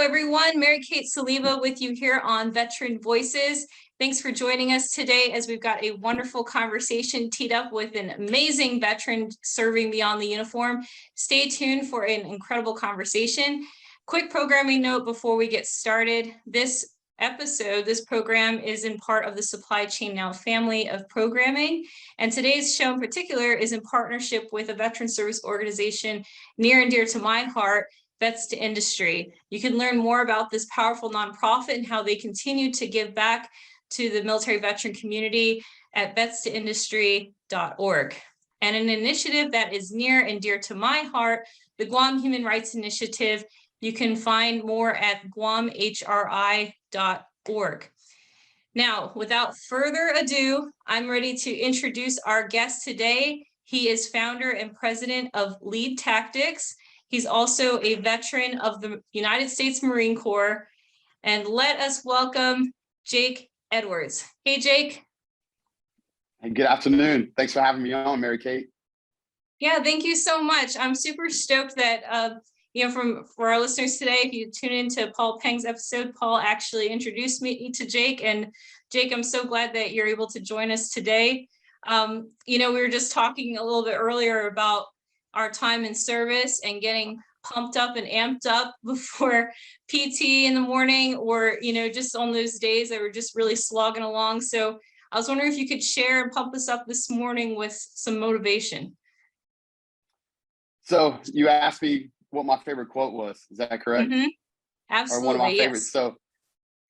everyone. Mary Kate Soliva with you here on Veteran Voices. Thanks for joining us today as we've got a wonderful conversation teed up with an amazing veteran serving beyond the uniform. Stay tuned for an incredible conversation. Quick programming note before we get started. This program is in part of the Supply Chain Now family of programming. And today's show in particular is in partnership with a veteran service organization near and dear to my heart, Vets to Industry. You can learn more about this powerful nonprofit and how they continue to give back to the military veteran community at vetstoindustry.org. And an initiative that is near and dear to my heart, the Guam Human Rights Initiative. You can find more at guamhri.org. Now, without further ado, I'm ready to introduce our guest today. He is founder and president of Lead Tactics. He's also a veteran of the United States Marine Corps. And let us welcome Jake Edwards. Hey, Jake. Hey, good afternoon. Thanks for having me on, Mary Kate. Yeah, thank you so much. I'm super stoked that, for our listeners today, if you tune into Paul Peng's episode, Paul actually introduced me to Jake. And Jake, I'm so glad that you're able to join us today. We were just talking a little bit earlier about our time in service and getting pumped up and amped up before PT in the morning, or, just on those days that we're just really slogging along. So I was wondering if you could share and pump us up this morning with some motivation. So you asked me what my favorite quote was. Is that correct? Mm-hmm. Absolutely. Or one of my favorites. Yes.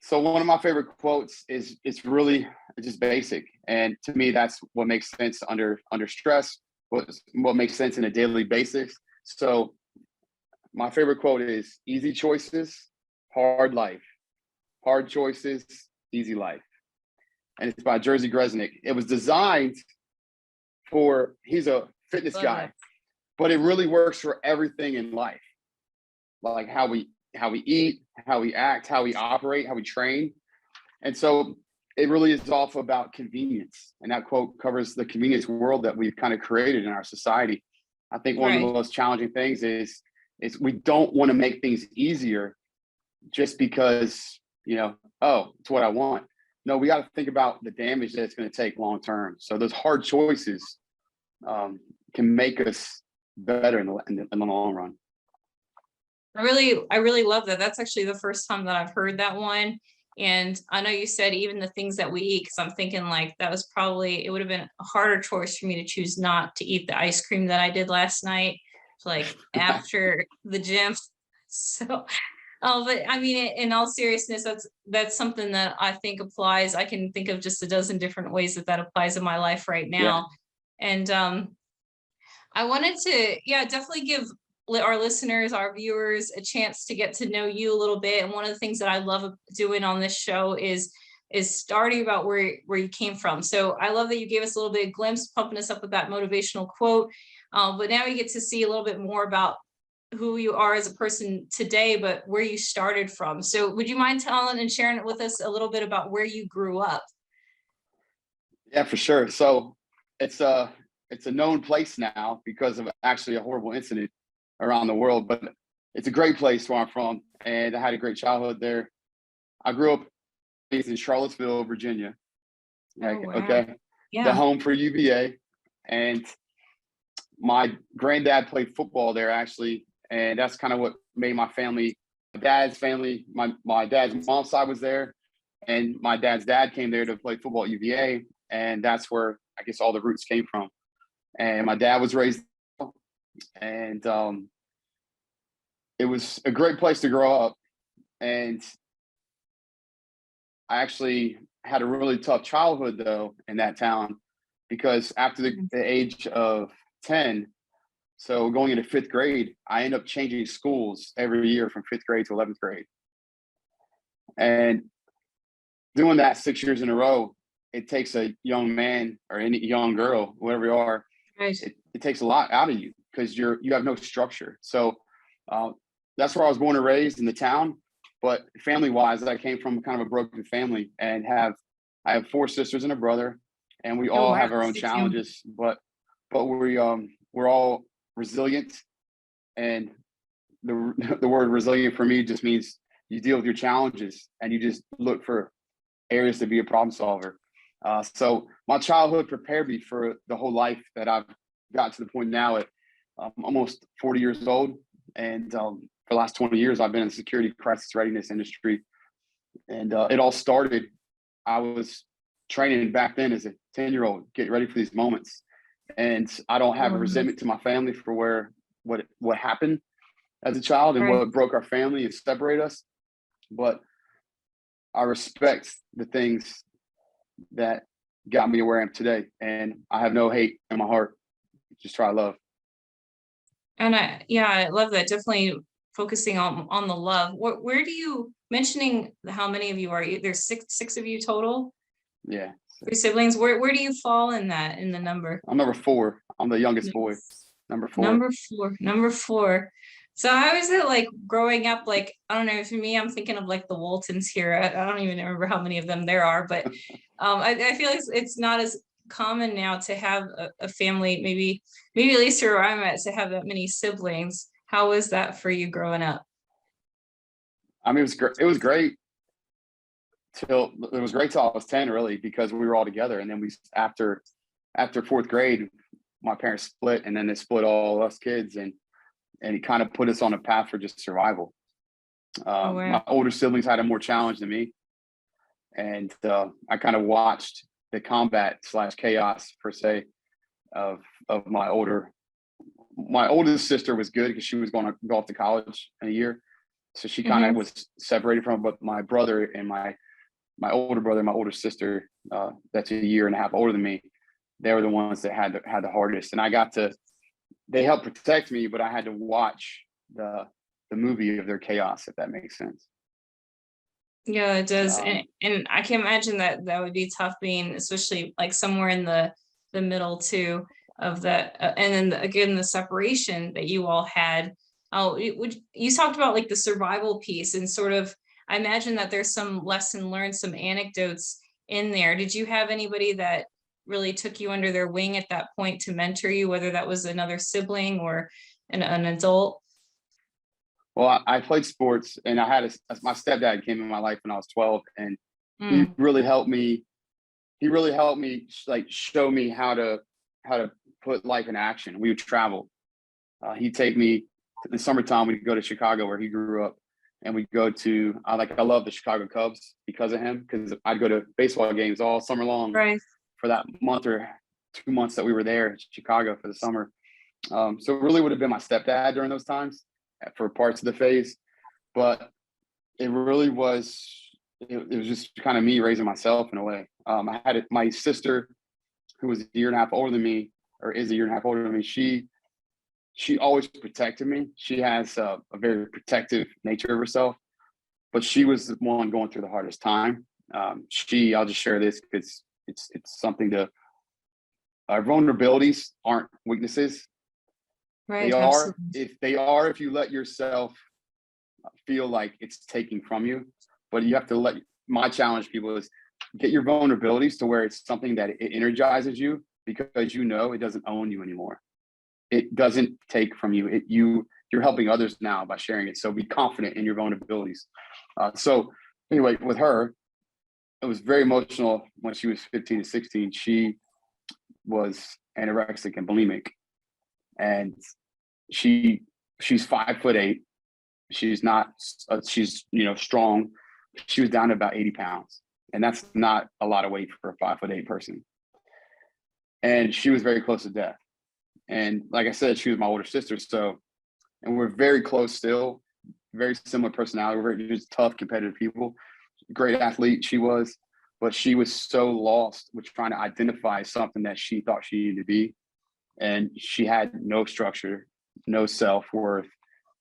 So one of my favorite quotes is it's really just basic. And to me, that's what makes sense under stress, what makes sense in a daily basis. So my favorite quote is easy choices, hard life. Hard choices, easy life. And it's by Jerzy Gresnik. It was designed he's a fitness guy, but it really works for everything in life. Like how we eat, how we act, how we operate, how we train. And so it really is all about convenience. And that quote covers the convenience world that we've kind of created in our society. I think one of the most challenging things is we don't want to make things easier just because, it's what I want. No, we got to think about the damage that it's going to take long term. So those hard choices can make us better in the long run. I really love that. That's actually the first time that I've heard that one. And I know you said even the things that we eat, because I'm thinking like it would have been a harder choice for me to choose not to eat the ice cream that I did last night, like after the gym. So, but I mean, in all seriousness, that's something that I think applies. I can think of just a dozen different ways that applies in my life right now. Yeah. And I wanted to, definitely give our listeners, our viewers, a chance to get to know you a little bit. And one of the things that I love doing on this show is starting about where you came from. So I love that you gave us a little bit of glimpse, pumping us up with that motivational quote. But now we get to see a little bit more about who you are as a person today, but where you started from. So would you mind telling and sharing it with us a little bit about where you grew up? Yeah, for sure. So it's a known place now because of actually a horrible incident around the world, but it's a great place where I'm from, and I had a great childhood there. I grew up in Charlottesville, Virginia. Oh, wow. Okay, yeah. The home for UVA, and my granddad played football there actually, and that's kind of what made my family. My dad's family, my dad's mom's side was there, and my dad's dad came there to play football at UVA, and that's where I guess all the roots came from. And my dad was raised, and it was a great place to grow up. And I actually had a really tough childhood though in that town, because after the age of 10, so going into 5th grade, I ended up changing schools every year from 5th grade to 11th grade. And doing that 6 years in a row, it takes a young man or any young girl, whatever you are, it takes a lot out of you because you have no structure. So that's where I was born and raised, in the town. But family-wise, I came from kind of a broken family, and I have 4 sisters and a brother, and we all have our own challenges. But we're all resilient, and the word resilient for me just means you deal with your challenges, and you just look for areas to be a problem solver. So my childhood prepared me for the whole life that I've got to the point now at almost 40 years old. And for the last 20 years, I've been in the security crisis readiness industry. And it all started, I was training back then as a 10-year-old, get ready for these moments. And I don't have a resentment to my family for what happened as a child and what broke our family and separated us. But I respect the things that got me where I am today. And I have no hate in my heart. Just try love. And I love that. Definitely focusing on the love. Where do you, mentioning how many of you are, there's six of you total? Yeah. 3 siblings. Where do you fall in the number? I'm number 4. I'm the youngest boy. Number 4. Number 4. So how is it like growing up? Like, I don't know, for me, I'm thinking of like the Waltons here. I don't even remember how many of them there are, but I feel like it's not as common now to have a family, maybe at least where I'm at, to have that many siblings. How was that for you growing up? I mean, it was great till I was 10, really, because we were all together. And then after 4th grade, my parents split, and then they split all us kids, and it kind of put us on a path for just survival. Wow. My older siblings had a more challenge than me, and I kind of watched the combat / chaos, per se, of my oldest sister was good because she was going to go off to college in a year, so she kind of was separated from it. But my brother and my older brother and my older sister, that's a year and a half older than me, they were the ones that had the hardest, and they helped protect me, but I had to watch the movie of their chaos, if that makes sense. Yeah, it does. And I can imagine that would be tough, being especially like somewhere in the middle too of that. And then again, the separation that you all had. You talked about like the survival piece, and sort of, I imagine that there's some lesson learned, some anecdotes in there. Did you have anybody that really took you under their wing at that point to mentor you, whether that was another sibling or an adult? Well, I played sports, and I had my stepdad came in my life when I was 12, and he really helped me. He really helped me, like, show me how to put life in action. We would travel. He'd take me in the summertime. We'd go to Chicago, where he grew up, and we'd go to I love the Chicago Cubs because of him, because I'd go to baseball games all summer long for that month or 2 months that we were there in Chicago for the summer. So it really would have been my stepdad during those times for parts of the phase, but it really was, it was just kind of me raising myself in a way. I had my sister, who was a year and a half older than me, or is a year and a half older than me. She always protected me. She has a very protective nature of herself, but she was the one going through the hardest time. I'll just share this because it's something to, our vulnerabilities aren't weaknesses. Right. If you let yourself feel like it's taking from you, but you have to my challenge people is get your vulnerabilities to where it's something that it energizes you, because it doesn't own you anymore. It doesn't take from you. You're helping others now by sharing it. So be confident in your vulnerabilities. So anyway, with her, it was very emotional when she was 15 to 16. She was anorexic and bulimic, and she's 5'8". She's not, she's strong. She was down to about 80 pounds, and that's not a lot of weight for a 5'8" person. And she was very close to death. And like I said, she was my older sister. And we're very close still, very similar personality. We're very just tough, competitive people. Great athlete she was, but she was so lost with trying to identify something that she thought she needed to be. And she had no structure, no self-worth.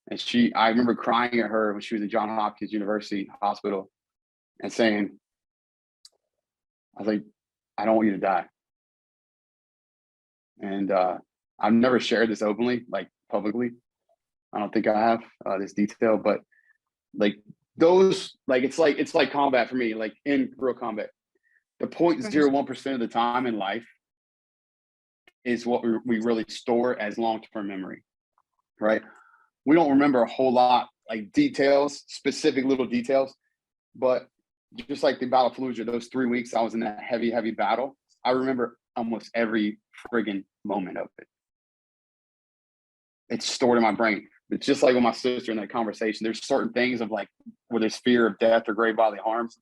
And I remember crying at her when she was in Johns Hopkins University Hospital and saying, I was like, I don't want you to die. And I've never shared this openly, like publicly. I don't think I have this detail, but like those, like it's like combat for me, like in real combat. The 0.01% of the time in life is what we really store as long-term memory, right? We don't remember a whole lot like details, specific little details. But just like the Battle of Fallujah, those 3 weeks I was in that heavy battle, I remember almost every friggin' moment of it. It's stored in my brain. It's just like with my sister in that conversation. There's certain things of like where there's fear of death or grave bodily harms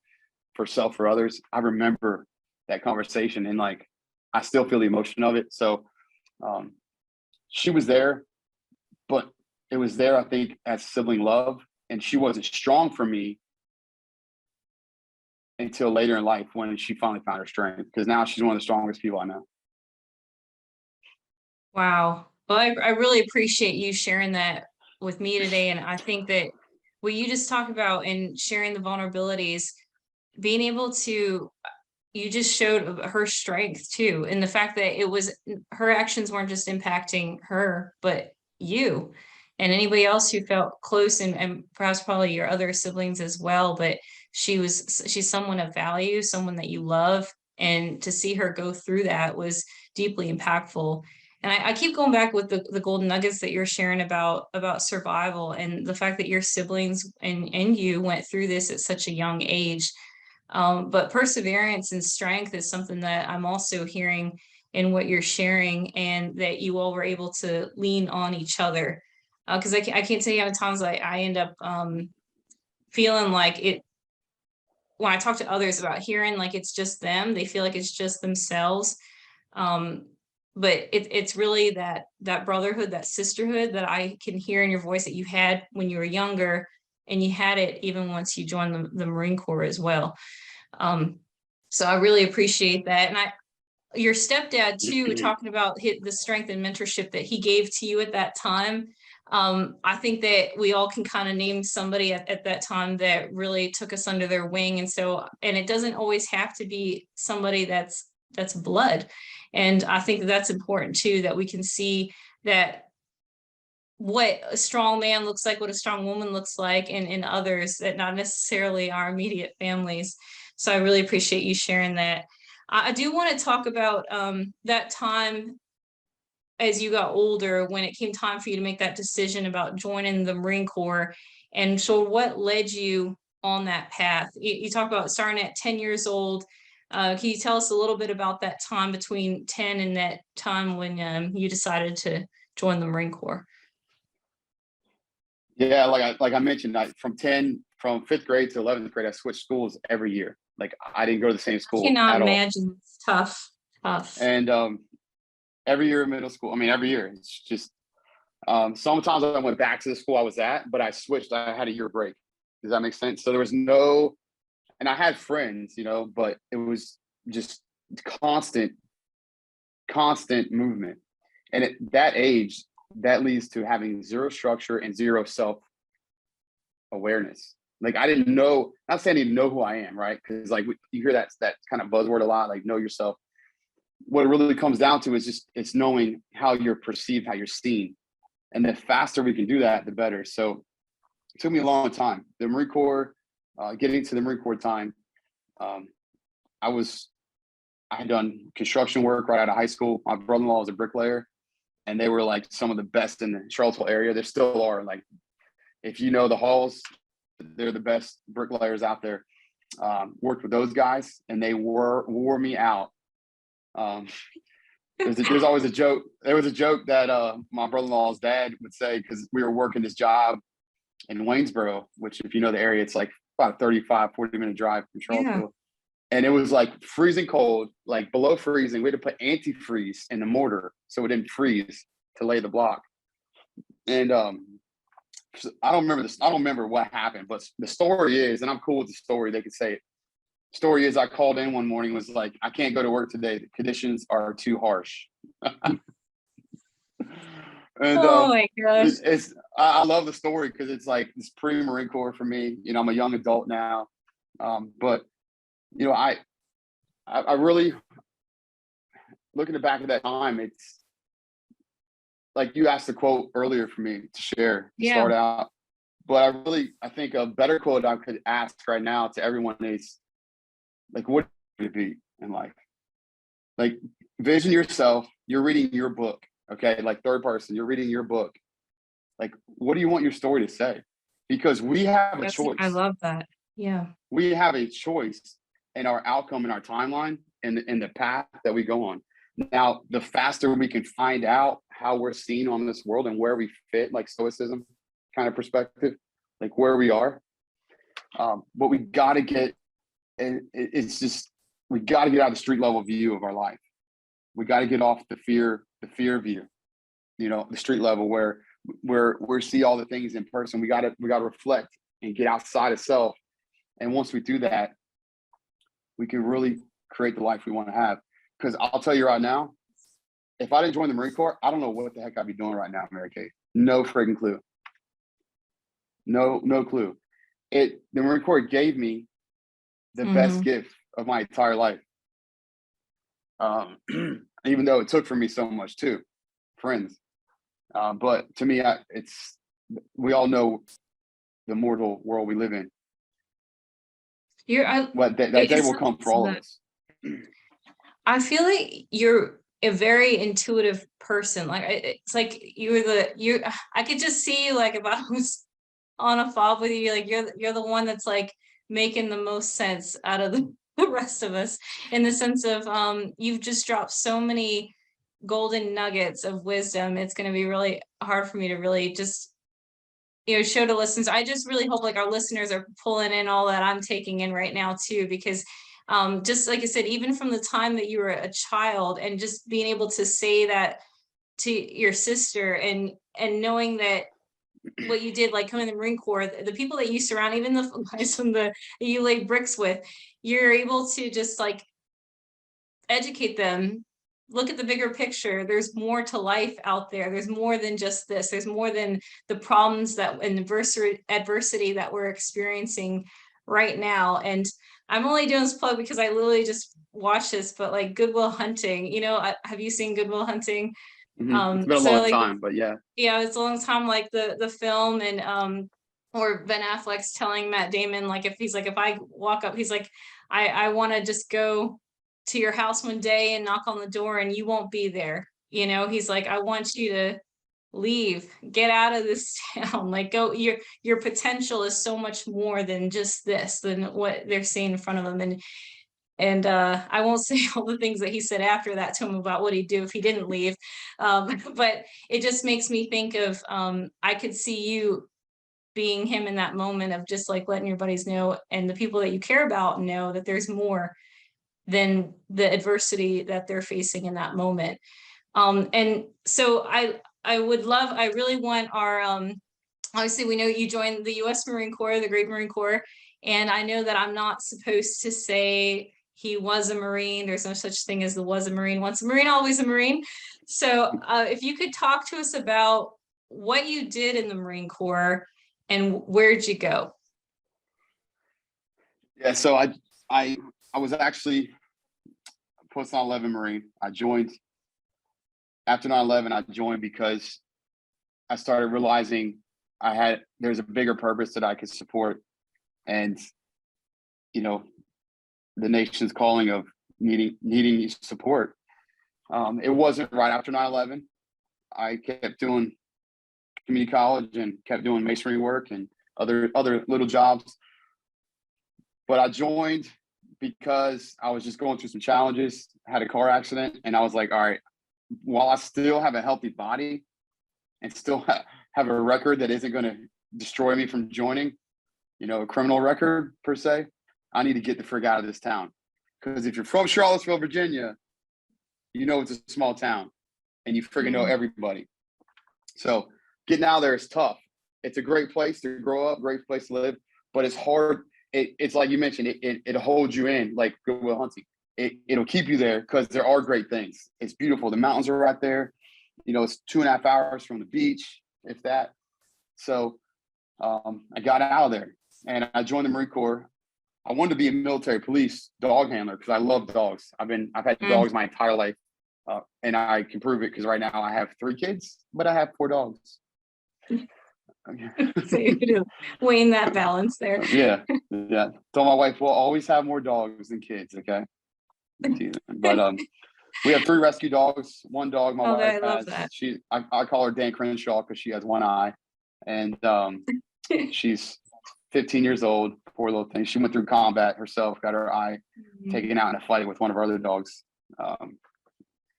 for self or others. I remember that conversation, and like I still feel the emotion of it. So she was there, but it was there, I think, as sibling love, and she wasn't strong for me until later in life when she finally found her strength, because now she's one of the strongest people I know. Wow. Well, I really appreciate you sharing that with me today. And I think that what you just talked about and sharing the vulnerabilities, being able to, you just showed her strength too. And the fact that it was, her actions weren't just impacting her, but you and anybody else who felt close, and perhaps probably your other siblings as well. But she's someone of value, someone that you love. And to see her go through that was deeply impactful. And I keep going back with the golden nuggets that you're sharing about survival, and the fact that your siblings and you went through this at such a young age. But perseverance and strength is something that I'm also hearing in what you're sharing, and that you all were able to lean on each other. Because I can't tell you how many times I end up feeling like it, when I talk to others about hearing like it's just them, they feel like it's just themselves. But it's really that brotherhood, that sisterhood that I can hear in your voice that you had when you were younger, and you had it even once you joined the Marine Corps as well. So I really appreciate that. And your stepdad too, talking about the strength and mentorship that he gave to you at that time. I think that we all can kind of name somebody at that time that really took us under their wing. And it doesn't always have to be somebody that's blood. And I think that's important too, that we can see that what a strong man looks like, what a strong woman looks like in others, that not necessarily our immediate families. So I really appreciate you sharing that. I do want to talk about that time as you got older, when it came time for you to make that decision about joining the Marine Corps. And so what led you on that path? You talk about starting at 10 years old. Can you tell us a little bit about that time between 10 and that time when you decided to join the Marine Corps? Yeah, like I mentioned, from 5th grade to 11th grade, I switched schools every year. Like I didn't go to the same I school cannot at all. imagine. It's tough. And every year in middle school, I mean, every year, it's just sometimes I went back to the school I was at, but I switched. I had a year break. Does that make sense? So there was no, and I had friends, but it was just constant movement. And at that age, that leads to having zero structure and zero self-awareness. Like I didn't know, not saying I didn't know who I am, right? Because like you hear that kind of buzzword a lot, like know yourself. What it really comes down to is it's knowing how you're perceived, how you're seen. And the faster we can do that, the better. So it took me a long time. The Marine Corps, getting to the Marine Corps time, I had done construction work right out of high school. My brother-in-law was a bricklayer, and they were like some of the best in the Charlottesville area. They still are. Like, if you know the halls, they're the best bricklayers out there. Worked with those guys, and they wore me out. There's always a joke. There was a joke that my brother-in-law's dad would say, because we were working this job in Waynesboro, which if you know the area, it's like about a 40-minute drive from Charlottesville. Yeah. And it was like freezing cold, like below freezing. We had to put antifreeze in the mortar so it didn't freeze to lay the block. And I don't remember this. I don't remember what happened, but the story is, and I'm cool with the story. They could say it. Story is, I called in one morning, was like, I can't go to work today. The conditions are too harsh. And oh my gosh. I love the story because it's like it's pre-Marine Corps for me. I'm a young adult now, but I really, looking back at that time, it's like you asked the quote earlier for me to share to start out, but I think a better quote I could ask right now to everyone is like, what would it be in life? Like, vision yourself. You're reading your book, okay? Like third person, you're reading your book. Like, what do you want your story to say? because we have a That's, choice. I love that. Yeah. We have a choice in our outcome in our timeline and in the path that we go on. Now, the faster we can find out how we're seen on this world and where we fit, like stoicism kind of perspective, like where we are. But we got to get, and it's just, we got to get out of the street level view of our life. We got to get off the fear view, the street level where we see all the things in person. We got to reflect and get outside of self. And once we do that, we can really create the life we want to have. Because I'll tell you right now, if I didn't join the Marine Corps, I don't know what the heck I'd be doing right now, Mary Kate. No friggin' clue. No clue. The Marine Corps gave me the best gift of my entire life. Even though it took from me so much too, friends. But to me, we all know the mortal world we live in. That day will come for all of us. I feel like you're a very intuitive person. Like it's like I could just see you, like if I was on a fob with you, like you're the one that's like making the most sense out of the rest of us, in the sense of you've just dropped so many golden nuggets of wisdom. It's going to be really hard for me to really just show to listeners. I just really hope like our listeners are pulling in all that I'm taking in right now too, because just like I said, even from the time that you were a child and just being able to say that to your sister and knowing that what you did, like coming in the Marine Corps, the people that you surround, even the guys from that you laid bricks with, you're able to just like educate them, look at the bigger picture. There's more to life out there. There's more than just this. There's more than the problems and adversity that we're experiencing right now. And I'm only doing this plug because I literally just watched this, but like Good Will Hunting, have you seen Good Will Hunting? It's been a long time, but yeah. Yeah, it's a long time, like the film, and or Ben Affleck's telling Matt Damon, like if I walk up, he's like, I want to just go to your house one day and knock on the door and you won't be there. He's like, I want you to leave, get out of this town, like go, your potential is so much more than just this, than what they're seeing in front of them. And I won't say all the things that he said after that to him about what he'd do if he didn't leave. But it just makes me think of, I could see you being him in that moment of just like letting your buddies know and the people that you care about know that there's more than the adversity that they're facing in that moment. And so I really want our, obviously we know you joined the U.S. Marine Corps, the Great Marine Corps, and I know that I'm not supposed to say he was a Marine. There's no such thing as the was a Marine. Once a Marine, always a Marine. So if you could talk to us about what you did in the Marine Corps and where'd you go? Yeah, so I was actually post 9/11 Marine. I joined after 9/11. I joined because I started realizing there's a bigger purpose that I could support, and the nation's calling of needing support. It wasn't right after 9/11. I kept doing community college and kept doing masonry work and other little jobs. But I joined because I was just going through some challenges, had a car accident, and I was like, all right, while I still have a healthy body and still have a record that isn't going to destroy me from joining, a criminal record per se, I need to get the frig out of this town. Because if you're from Charlottesville, Virginia, it's a small town and you friggin' know everybody. So getting out of there is tough. It's a great place to grow up, great place to live, but it's hard. It's like you mentioned, it holds you in like Good Will Hunting. It'll keep you there because there are great things. It's beautiful. The mountains are right there. It's 2.5 hours from the beach, if that. So I got out of there and I joined the Marine Corps. I wanted to be a military police dog handler because I love dogs. I've had dogs my entire life, and I can prove it because right now I have 3 kids, but I have 4 dogs. So you're weighing that balance there. Yeah. Told my wife we'll always have more dogs than kids. Okay. But we have 3 rescue dogs. 1 dog my wife I love has. that. I call her Dan Crenshaw because she has 1 eye, and She's 15 years old, poor little thing. She went through combat herself, got her eye taken out in a fight with one of our other dogs.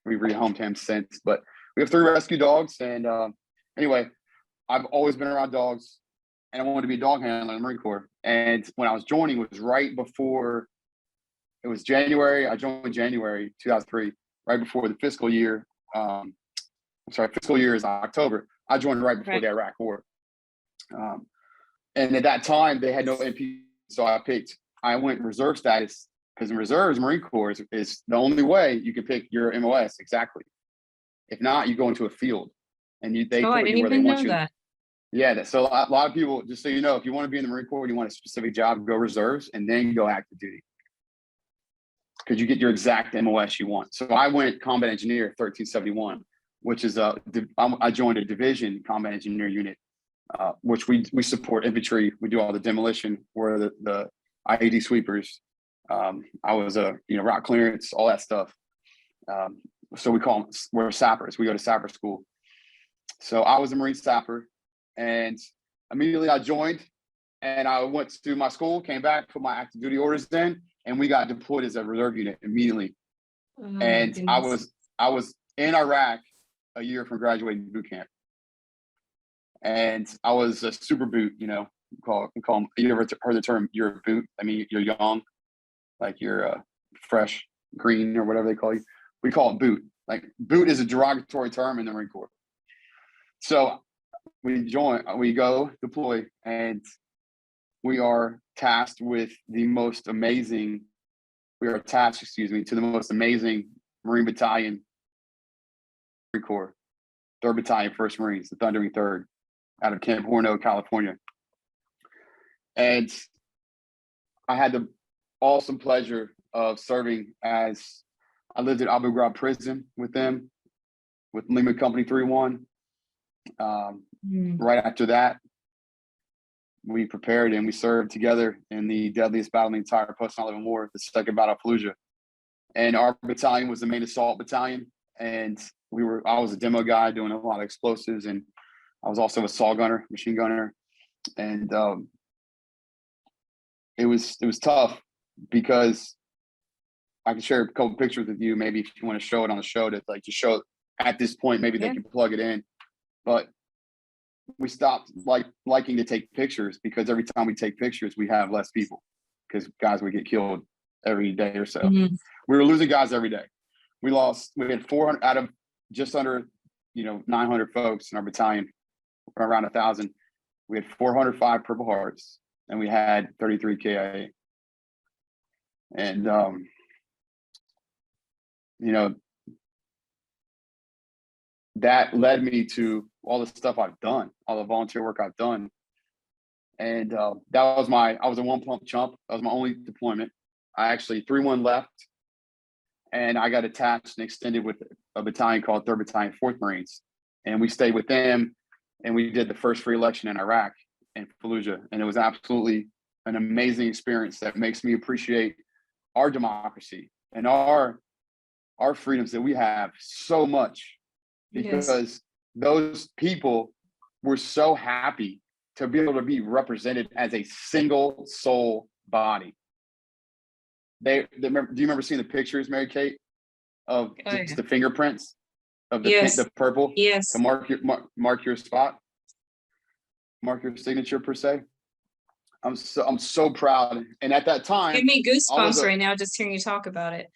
We rehomed him since, but we have 3 rescue dogs. And anyway, I've always been around dogs, and I wanted to be a dog handler in the Marine Corps. And when I was joining, it was right before, it was January. I joined January 2003, right before the fiscal year. I'm sorry, fiscal year is October. I joined right before the Iraq War. And at that time, they had no MP. So I went reserve status, because in reserves, Marine Corps is the only way you can pick your MOS exactly. If not, you go into a field, and they I put didn't you where they even want know you. that. Yeah, so a lot of people, just so you know, if you want to be in the Marine Corps and you want a specific job, go reserves and then go active duty, because you get your exact MOS you want. So I went combat engineer 1371, which is I joined a division combat engineer unit, which we support infantry. We do all the demolition. We're the IED sweepers. I was rock clearance, all that stuff. So we're sappers. We go to sapper school. So I was a Marine sapper, and immediately I joined, and I went to my school, came back, put my active duty orders in, and we got deployed as a reserve unit immediately. And I was in Iraq a year from graduating boot camp, and I was a super boot. We call them. You ever heard the term? You're a boot. I mean, you're young, like you're fresh, green, or whatever they call you. We call it boot. Like, boot is a derogatory term in the Marine Corps. So we go deploy, and we are tasked with the most amazing. We are attached, to the most amazing Marine battalion, Marine Corps, 3rd Battalion, 1st Marines, the Thundering Third, out of Camp Horno, California. And I had the awesome pleasure of serving as, I lived at Abu Ghraib Prison with them, with Lima Company 3-1. Right after that, we prepared and we served together in the deadliest battle in the entire post 9/11 war, the Second Battle of Fallujah. And our battalion was the main assault battalion. And I was a demo guy doing a lot of explosives, and I was also a saw gunner, machine gunner. And it was tough, because I can share a couple pictures with you, maybe if you want to show it on the show, to show at this point, maybe they can plug it in. But we stopped liking to take pictures, because every time we take pictures, we have less people, because guys would get killed every day or so. We were losing guys every day. We had 400 out of just under 900 folks in our battalion, around 1,000. We had 405 Purple Hearts, and we had 33 KIA. And that led me to all the stuff I've done, all the volunteer work I've done. And I was a 1-pump chump. That was my only deployment. I actually 3-1 left, and I got attached and extended with a battalion called 3rd Battalion, 4th Marines. And we stayed with them, and we did the first free election in Iraq and Fallujah. And it was absolutely an amazing experience that makes me appreciate our democracy and our freedoms that we have so much, because those people were so happy to be able to be represented as a single soul body. Do you remember seeing the pictures, Mary Kate, of just the fingerprints of the purple to mark your spot, mark your signature per se? I'm so proud. And at that time, give me goosebumps right now just hearing you talk about it.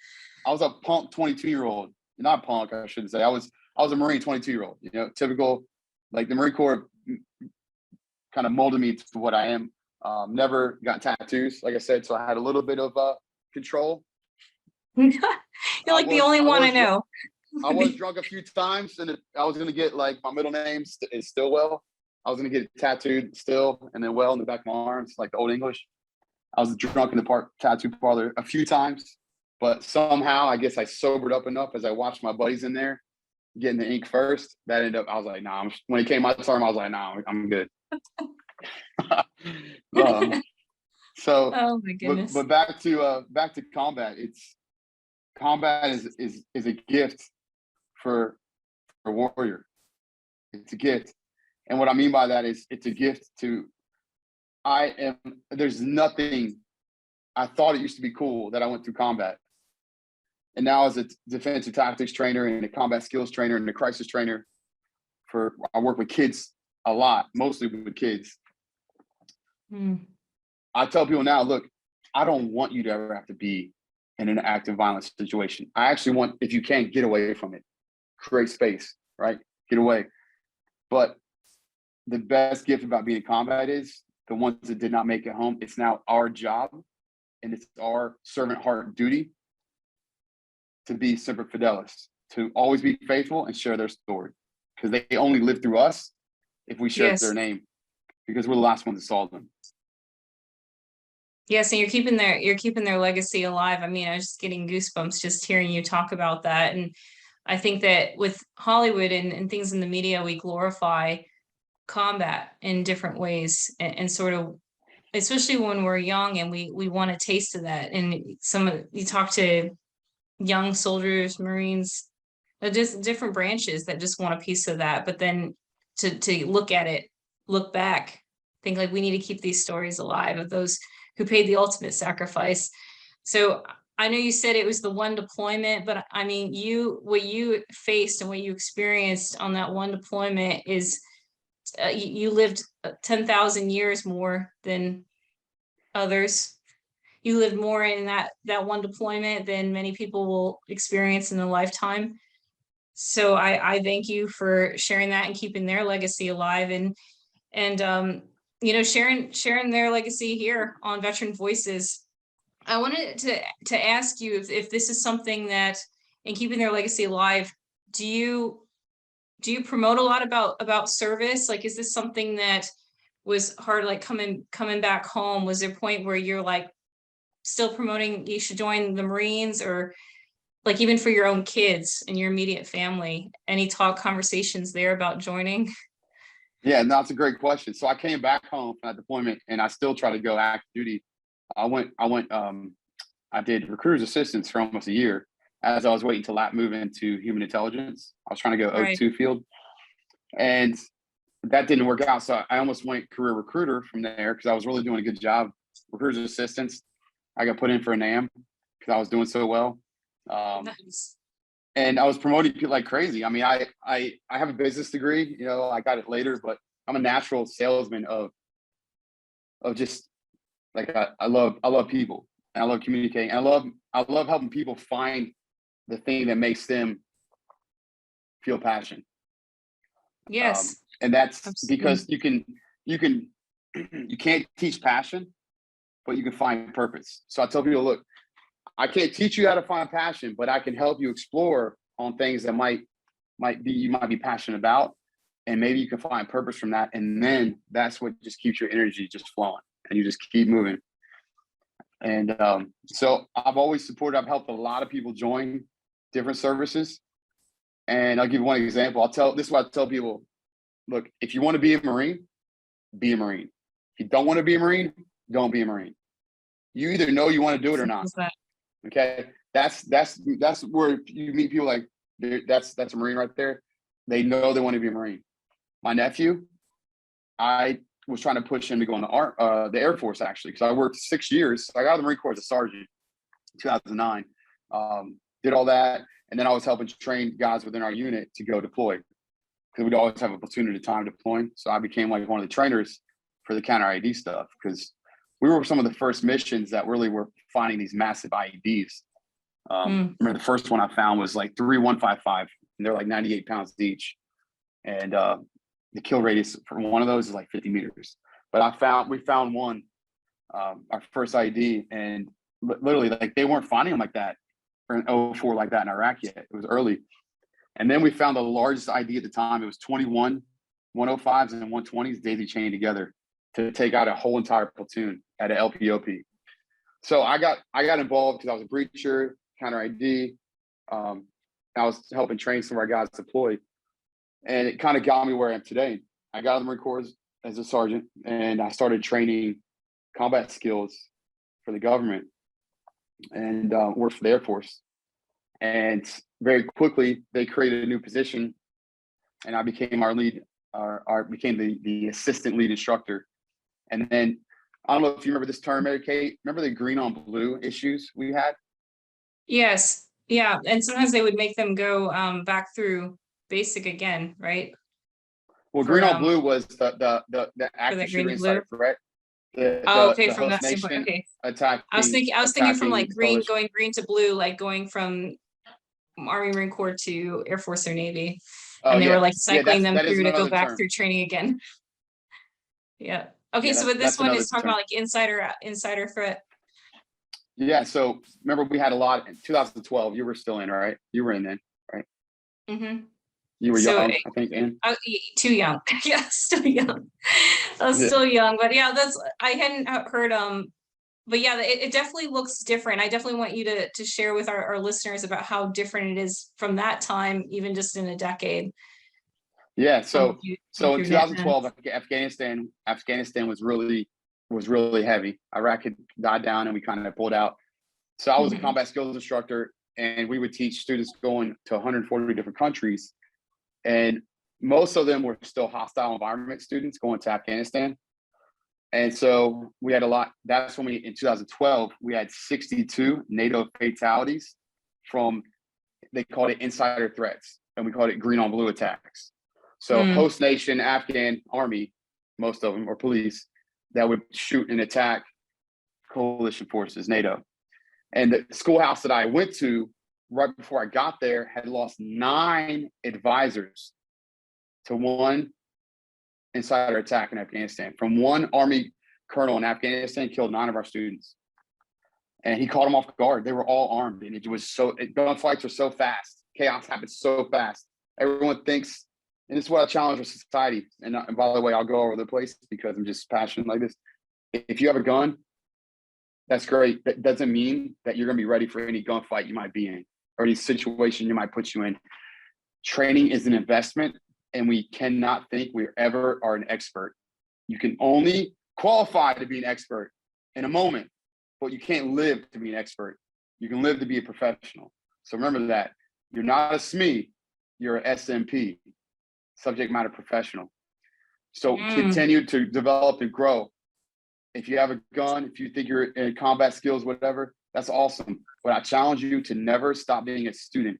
I was a punk 22-year-old, not punk, I shouldn't say. I was a Marine 22-year-old. Typical, like the Marine Corps kind of molded me to what I am. Never got tattoos, like I said, so I had a little bit of control. You're like the only one I know. I was drunk a few times, and I was going to get, like, my middle name is Stillwell. I was going to get tattooed Still and then Well in the back of my arms, like the Old English. I was drunk in the tattoo parlor a few times, but somehow I guess I sobered up enough as I watched my buddies in there getting the ink first. That ended up, I was like, nah. When it came my turn, I was like, nah, I'm good. So, oh my goodness. But back to combat. Combat is a gift for a warrior. It's a gift. And what I mean by that is it's a gift to there's nothing, I thought it used to be cool that I went through combat. And now as a defensive tactics trainer and a combat skills trainer and a crisis trainer I work with kids a lot, mostly with kids. I tell people now, look, I don't want you to ever have to be in an active violence situation. I actually want, if you can, get away from it, create space, right? Get away. But the best gift about being in combat is the ones that did not make it home. It's now our job and it's our servant heart duty to be semper fidelis, to always be faithful and share their story, because they only live through us if we share their name, because we're the last ones that saw them. Yes, and you're keeping their legacy alive. I mean, I was just getting goosebumps just hearing you talk about that. And I think that with Hollywood and things in the media, we glorify combat in different ways, and sort of, especially when we're young and we want a taste of that. And you talk to young soldiers, Marines, just different branches that just want a piece of that. But then to look at it, look back, think like we need to keep these stories alive of those who paid the ultimate sacrifice. So I know you said it was the one deployment, but I mean, what you faced and what you experienced on that one deployment is you lived 10,000 years more than others. You lived more in that one deployment than many people will experience in a lifetime. So I thank you for sharing that and keeping their legacy alive, and sharing their legacy here on Veteran Voices. I wanted to ask you if this is something that, in keeping their legacy alive, do you promote a lot about service? Like, is this something that was hard, like coming back home? Was there a point where you're like still promoting you should join the Marines, or like even for your own kids and your immediate family, any conversations there about joining? Yeah, no, that's a great question. So I came back home from that deployment and I still try to go active duty. I did recruiter's assistance for almost a year as I was waiting to move into human intelligence. I was trying to go O2 field, and that didn't work out. So I almost went career recruiter from there because I was really doing a good job. Recruiter's assistance, I got put in for a NAM because I was doing so well. Nice. And I was promoting people like crazy. I mean, I have a business degree, I got it later, but I'm a natural salesman of just like, I love people, and I love communicating. And I love helping people find the thing that makes them feel passion. Yes. And that's Absolutely. because you can't teach passion, but you can find purpose. So I tell people, look, I can't teach you how to find passion, but I can help you explore on things that you might be passionate about, and maybe you can find purpose from that. And then that's what just keeps your energy just flowing, and you just keep moving. And so I've always supported. I've helped a lot of people join different services. And I'll give you one example. This is what I tell people: look, if you want to be a Marine, be a Marine. If you don't want to be a Marine, don't be a Marine. You either know you want to do it or not. Okay, that's where you meet people like, that's a Marine right there. They know they want to be a Marine. My nephew, I was trying to push him to go in the Air Force, actually, because I worked 6 years. I got out of the Marine Corps as a sergeant in 2009. Did all that, and then I was helping train guys within our unit to go deploy, because we'd always have a platoon at a time deploying. So I became like one of the trainers for the counter IED stuff, because we were some of the first missions that really were finding these massive IEDs. Remember the first one I found was like 3155, and they're like 98 pounds each. And the kill radius for one of those is like 50 meters. But we found one, our first IED, and literally like they weren't finding them like that or in 04 like that in Iraq yet. It was early. And then we found the largest IED at the time. It was 21 105s and 120s daisy chained together to take out a whole entire platoon at an LPOP. So I got involved because I was a breacher, counter ID. I was helping train some of our guys deploy, and it kind of got me where I am today. I got out of the Marine Corps as a sergeant, and I started training combat skills for the government, and worked for the Air Force. And very quickly, they created a new position, and I became our lead. Became the assistant lead instructor. And then I don't know if you remember this term, Mary Kate. Remember the green on blue issues we had? Yes, yeah, and sometimes they would make them go back through basic again, right? Well, green For on blue was the for active that green shooter to blue. insider threat. The Oh, the okay, the from host that standpoint. nation Okay. attacking I was thinking from attacking like green, coalition. going green to blue, like going from Army, Marine Corps to Air Force or Navy. Oh And they were yeah, like yeah. cycling them That is through to go another back term. through training again. Yeah. Okay, Yeah, so but this that's one another is talking term. about like insider threat. Yeah. So remember, we had a lot in 2012. You were still in, right? You were in then, right? Mm-hmm. You were So young, I think, in. too young. Yeah, still young. I was Yeah. still young, but yeah, that's I hadn't heard but yeah, it definitely looks different. I definitely want you to share with our listeners about how different it is from that time, even just in a decade Yeah. from what So you went so in through now. 2012, Afghanistan was really heavy. Iraq had died down, and we kind of pulled out. So I was a Mhm. combat skills instructor, and we would teach students going to 140 different countries, and most of them were still hostile environment students going to Afghanistan. And so we had a lot. That's when in 2012, we had 62 NATO fatalities from, they called it insider threats, and we called it green on blue attacks. So Mm. host nation, Afghan army, most of them, or police, that would shoot and attack coalition forces, NATO. And the schoolhouse that I went to right before I got there had lost 9 advisors to one insider attack in Afghanistan. From one army colonel in Afghanistan killed 9 of our students. And he caught them off guard. They were all armed, and it was gunfights are so fast. Chaos happens so fast. Everyone thinks, and this is what I challenge our society. And by the way, I'll go all over the place because I'm just passionate like this. If you have a gun, that's great. That doesn't mean that you're going to be ready for any gunfight you might be in or any situation you might put you in. Training is an investment, and we cannot think we ever are an expert. You can only qualify to be an expert in a moment, but you can't live to be an expert. You can live to be a professional. So remember that. You're not a SME, you're an SMP, subject matter professional. So continue to develop and grow. If you have a gun, if you think you're in combat skills, whatever, that's awesome. But I challenge you to never stop being a student.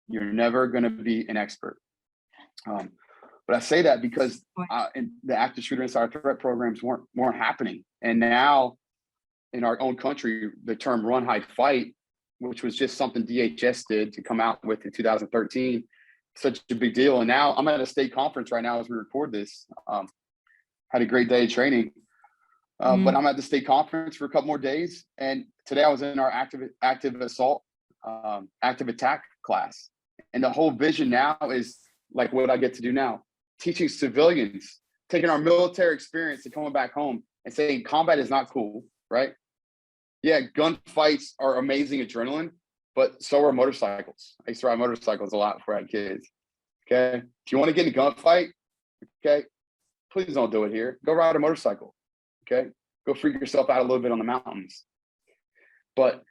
You're never going to be an expert. But I say that because the active shooter insider threat programs weren't happening. And now in our own country, the term run, hide, fight, which was just something DHS did to come out with in 2013, such a big deal. And now I'm at a state conference right now as we record this. Had a great day of training. But I'm at the state conference for a couple more days. And today I was in our active assault, active attack class. And the whole vision now is like what I get to do now, teaching civilians, taking our military experience and coming back home and saying combat is not cool, right? Yeah, gunfights are amazing adrenaline, but so are motorcycles. I used to ride motorcycles a lot before I had kids. Okay. If you want to get in a gunfight, okay, please don't do it here. Go ride a motorcycle. Okay. Go freak yourself out a little bit on the mountains. But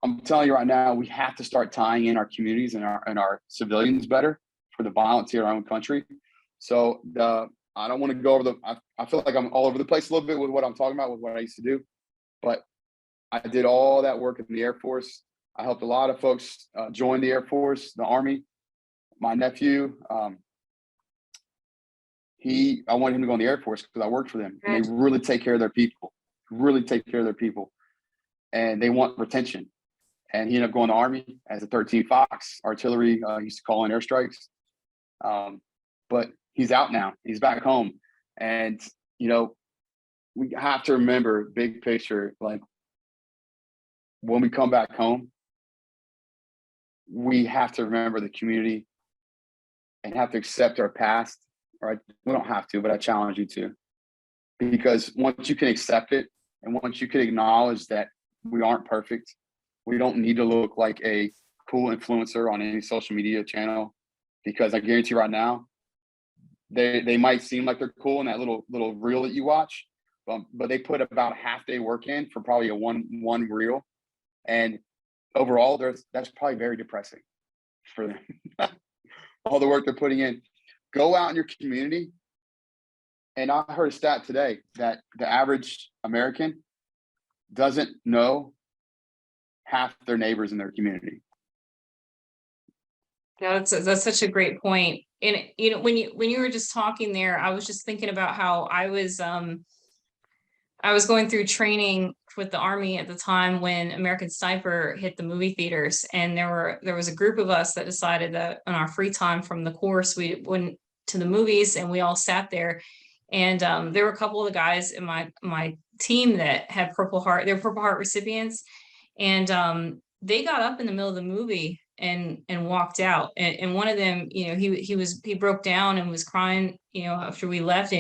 I'm telling you right now, we have to start tying in our communities and our civilians better for the violence here in our own country. So I don't want to go over I feel like I'm all over the place a little bit with what I'm talking about, with what I used to do. But I did all that work in the Air Force. I helped a lot of folks join the Air Force, the Army. My nephew, I wanted him to go in the Air Force because I worked for them, and they really take care of their people, and they want retention. And he ended up going to the Army as a 13 Fox artillery. He used to call in airstrikes. But he's out now. He's back home. And, we have to remember big picture, like when we come back home, we have to remember the community and have to accept our past. Right? We don't have to, but I challenge you to. Because once you can accept it, and once you can acknowledge that we aren't perfect, we don't need to look like a cool influencer on any social media channel, because I guarantee you right now, they might seem like they're cool in that little reel that you watch, but they put about a half day work in for probably a one reel, and overall, that's probably very depressing for them. All the work they're putting in. Go out in your community And I heard a stat today that the average American doesn't know half their neighbors in their community. Yeah, that's such a great point. And when you were just talking there, I was just thinking about how I was going through training with the Army at the time when American Sniper hit the movie theaters, and there was a group of us that decided that in our free time from the course we went to the movies, and we all sat there. And there were a couple of the guys in my team that had Purple Heart. They were Purple Heart recipients, and they got up in the middle of the movie and walked out. And one of them, he broke down and was crying, after we left.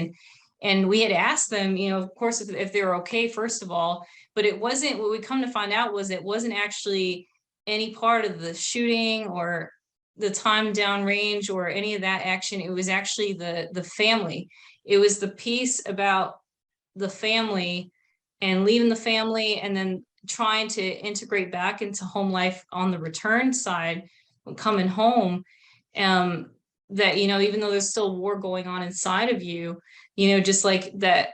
And we had asked them, of course, if they were okay, first of all, but it wasn't, what we come to find out was it wasn't actually any part of the shooting or the time downrange or any of that action. It was actually the family. It was the piece about the family and leaving the family and then trying to integrate back into home life on the return side, coming home. That, even though there's still war going on inside of you, just like that,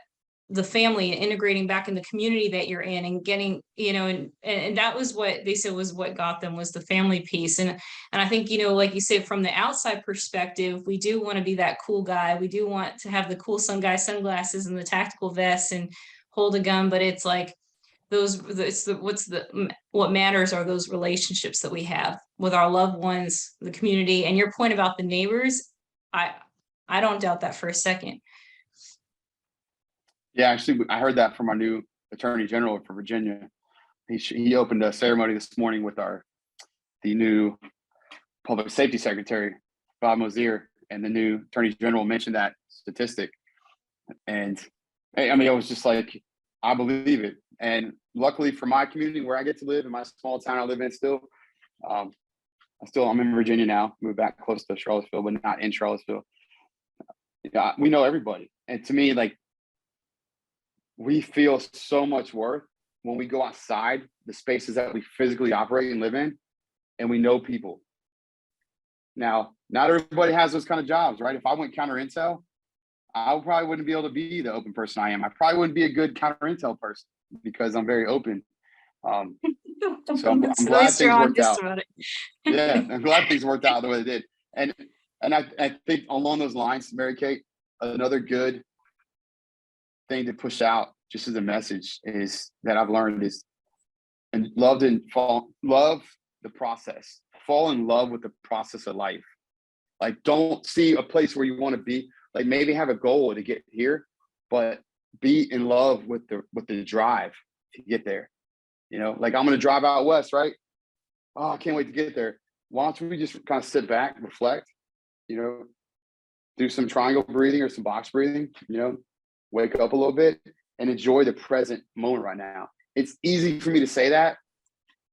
the family and integrating back in the community that you're in and getting, and that was what they said was what got them, was the family piece. And I think, like you said, from the outside perspective, we do want to be that cool guy. We do want to have the cool sunglasses and the tactical vests and hold a gun, but it's like what matters are those relationships that we have with our loved ones, the community. And your point about the neighbors, I don't doubt that for a second. Yeah, actually, I heard that from our new Attorney General for Virginia. He opened a ceremony this morning with the new Public Safety Secretary, Bob Mosier, and the new Attorney General mentioned that statistic. And I mean, it was just like, I believe it. And luckily for my community where I get to live, in my small town I live in still, I'm in Virginia now, moved back close to Charlottesville, but not in Charlottesville. We know everybody. And to me, like, we feel so much worth when we go outside the spaces that we physically operate and live in, and we know people. Now, not everybody has those kind of jobs, right? If I went counter intel, I probably wouldn't be able to be the open person I am. I probably wouldn't be a good counter intel person because I'm very open. So I'm glad things worked out. Yeah, I'm glad things worked out the way they did. And I think along those lines, Mary Kate, another good thing to push out just as a message is that I've learned is, and love the process. Fall in love with the process of life. Like, don't see a place where you want to be. Like, maybe have a goal to get here, but be in love with the drive to get there. Like, I'm going to drive out west, right? Oh, I can't wait to get there. Why don't we just kind of sit back, reflect, do some triangle breathing or some box breathing, wake up a little bit and enjoy the present moment right now. It's easy for me to say that.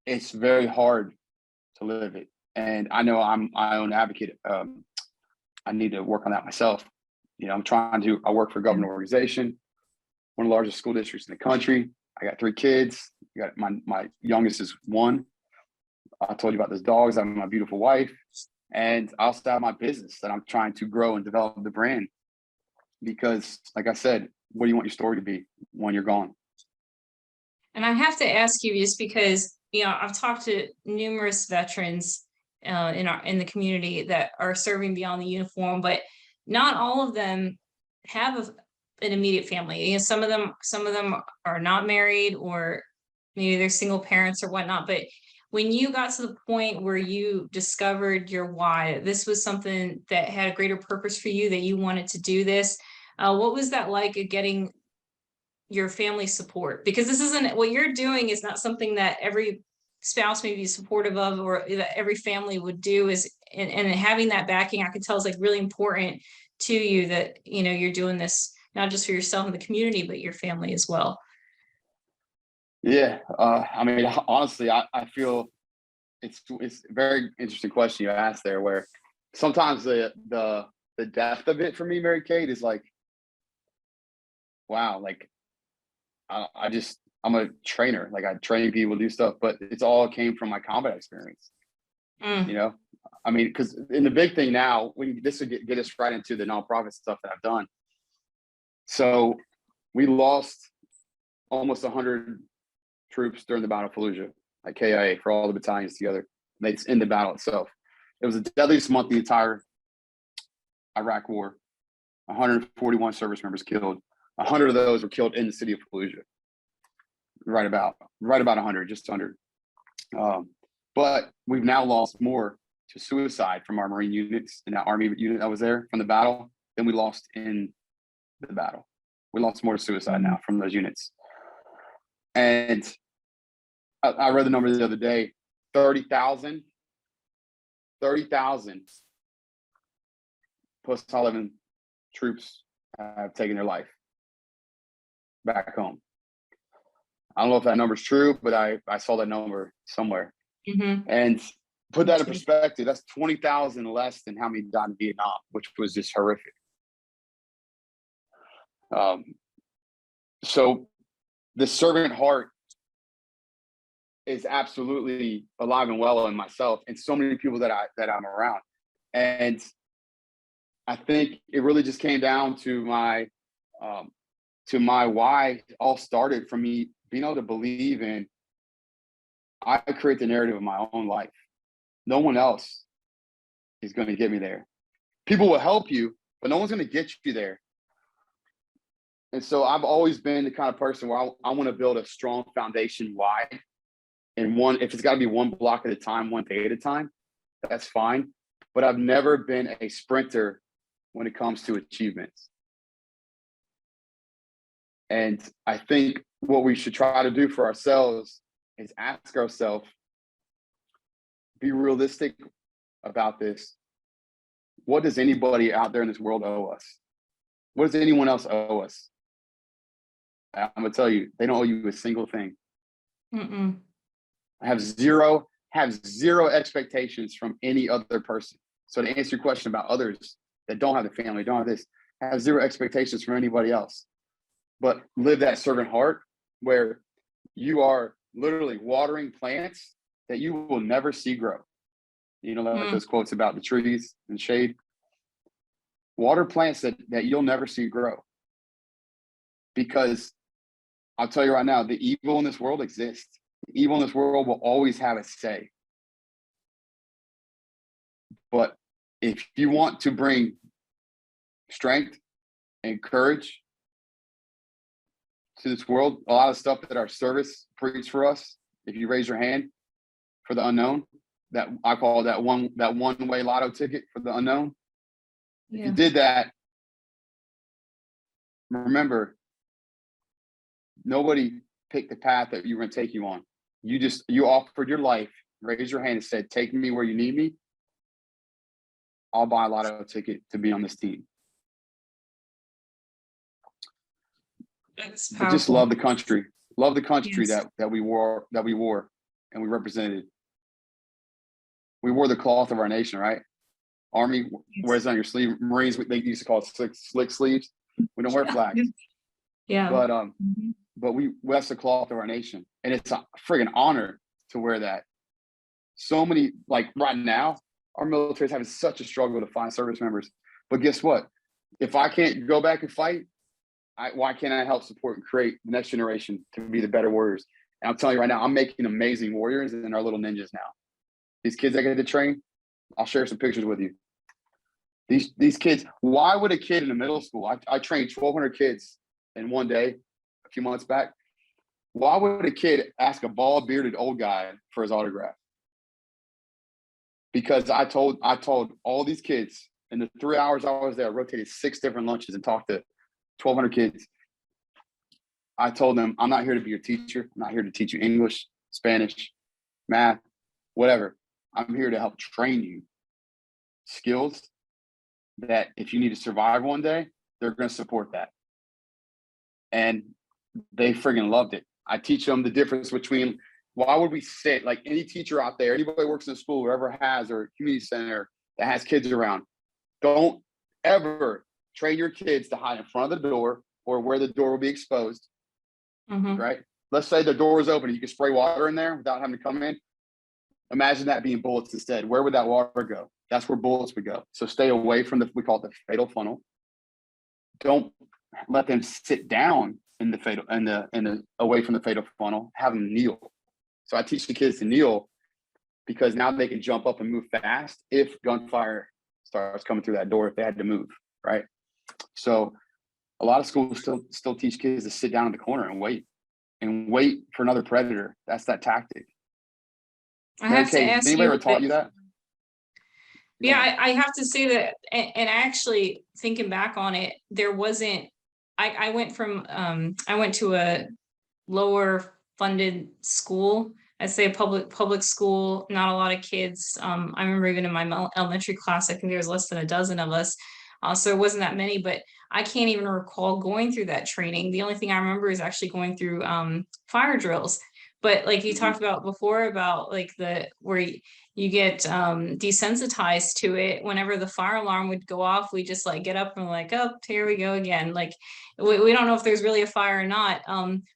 It's very hard to live it. And I know I'm my own advocate. I need to work on that myself. I work for a government organization, one of the largest school districts in the country. I got 3 kids. My youngest is 1. I told you about those dogs. I have my beautiful wife. And I also have my business that I'm trying to grow and develop the brand. Because, like I said, what do you want your story to be when you're gone? And I have to ask you, just because, I've talked to numerous veterans in the community that are serving beyond the uniform, but not all of them have an immediate family. Some of them are not married, or maybe they're single parents or whatnot. But when you got to the point where you discovered your why, this was something that had a greater purpose for you, that you wanted to do this, what was that like, getting your family support? Because this isn't, what you're doing is not something that every spouse may be supportive of, or that every family would do. And having that backing, I can tell, is like really important to you, that you're doing this not just for yourself and the community, but your family as well. Yeah, I mean, honestly, I feel it's a very interesting question you asked there, where sometimes the depth of it for me, Mary Kate, is like, wow, like I'm a trainer, like I train people, do stuff, but it's all came from my combat experience. I mean, because in the big thing now, this would get us right into the nonprofit stuff that I've done. So we lost almost 100 troops during the Battle of Fallujah at KIA for all the battalions together. It's in the battle itself. It was the deadliest month of the entire Iraq war. 141 service members killed. 100 of those were killed in the city of Fallujah. Right about 100, just under. But we've now lost more to suicide from our Marine units and that Army unit that was there from the battle than we lost in the battle. We lost more to suicide now from those units. And I read the number the other day, 30,000 post-9/11 troops have taken their life back home. I don't know if that number's true, but I saw that number somewhere. And put that in perspective, that's 20,000 less than how many died in Vietnam, which was just horrific. So the servant heart is absolutely alive and well in myself and so many people that I'm around. And I think it really just came down to my why. It all started from me being able to believe in, I create the narrative of my own life. No one else is going to get me there. People will help you, but no one's going to get you there. And so I've always been the kind of person where I want to build a strong foundation wide. And if it's got to be one block at a time, one day at a time, that's fine. But I've never been a sprinter when it comes to achievements. And I think what we should try to do for ourselves is ask ourselves, be realistic about this. What does anybody out there in this world owe us? What does anyone else owe us? I'm gonna tell you, they don't owe you a single thing. Have zero expectations from any other person. So to answer your question about others that don't have the family, don't have this, have zero expectations from anybody else. But live that servant heart where you are literally watering plants that you will never see grow. You know, like those quotes about the trees and shade. Water plants that you'll never see grow. Because I'll tell you right now, the evil in this world exists. The evil in this world will always have a say. But if you want to bring strength and courage to this world, a lot of stuff that our service preached for us, if you raise your hand for the unknown, that I call that one-way lotto ticket for the unknown. Yeah. If you did that, remember, nobody picked the path that you were going to take you on. You offered your life, raised your hand and said, take me where you need me. I'll buy a lotto ticket to be on this team. That's powerful. I just love the country. Love the country yes. that we wore and we represented. We wore the cloth of our nation, right? Army wears it on your sleeve. Marines, they used to call it slick sleeves. We don't wear flags. Yeah. But that's the cloth of our nation. And it's a friggin' honor to wear that. So many, like right now, our military is having such a struggle to find service members. But guess what? If I can't go back and fight, why can't I help support and create the next generation to be the better warriors? And I'm telling you right now, I'm making amazing warriors and our little ninjas now. These kids I get to train, I'll share some pictures with you. These kids, why would a kid in the middle school, I trained 1,200 kids in one day a few months back. Why would a kid ask a bald-bearded old guy for his autograph? Because I told all these kids in the 3 hours I was there, I rotated 6 different lunches and talked to 1,200 kids. I told them, I'm not here to be your teacher. I'm not here to teach you English, Spanish, math, whatever. I'm here to help train you skills that if you need to survive one day, they're going to support that. And they friggin' loved it. I teach them the difference between, why would we sit, like any teacher out there, anybody who works in a school, whoever has, or community center that has kids around, don't ever train your kids to hide in front of the door or where the door will be exposed, right? Let's say the door is open and you can spray water in there without having to come in. Imagine that being bullets instead. Where would that water go? That's where bullets would go. So stay away from we call it the fatal funnel. Don't let them sit down in the fatal, in the away from the fatal funnel, have them kneel. So I teach the kids to kneel because now they can jump up and move fast if gunfire starts coming through that door, if they had to move, right? So a lot of schools still teach kids to sit down in the corner and wait for another predator. That's that tactic. I Mary have to Kay, has ask anybody you, ever taught you that? Go ahead. yeah, I have to say that, and actually thinking back on it, there wasn't, I went to a lower funded school. I'd say a public school, not a lot of kids. I remember even in my elementary class, I think there was less than a dozen of us. So it wasn't that many, but I can't even recall going through that training. The only thing I remember is actually going through fire drills. But like you talked about before, about like where you get desensitized to it. Whenever the fire alarm would go off, we just like get up and like, oh, here we go again. Like we don't know if there's really a fire or not.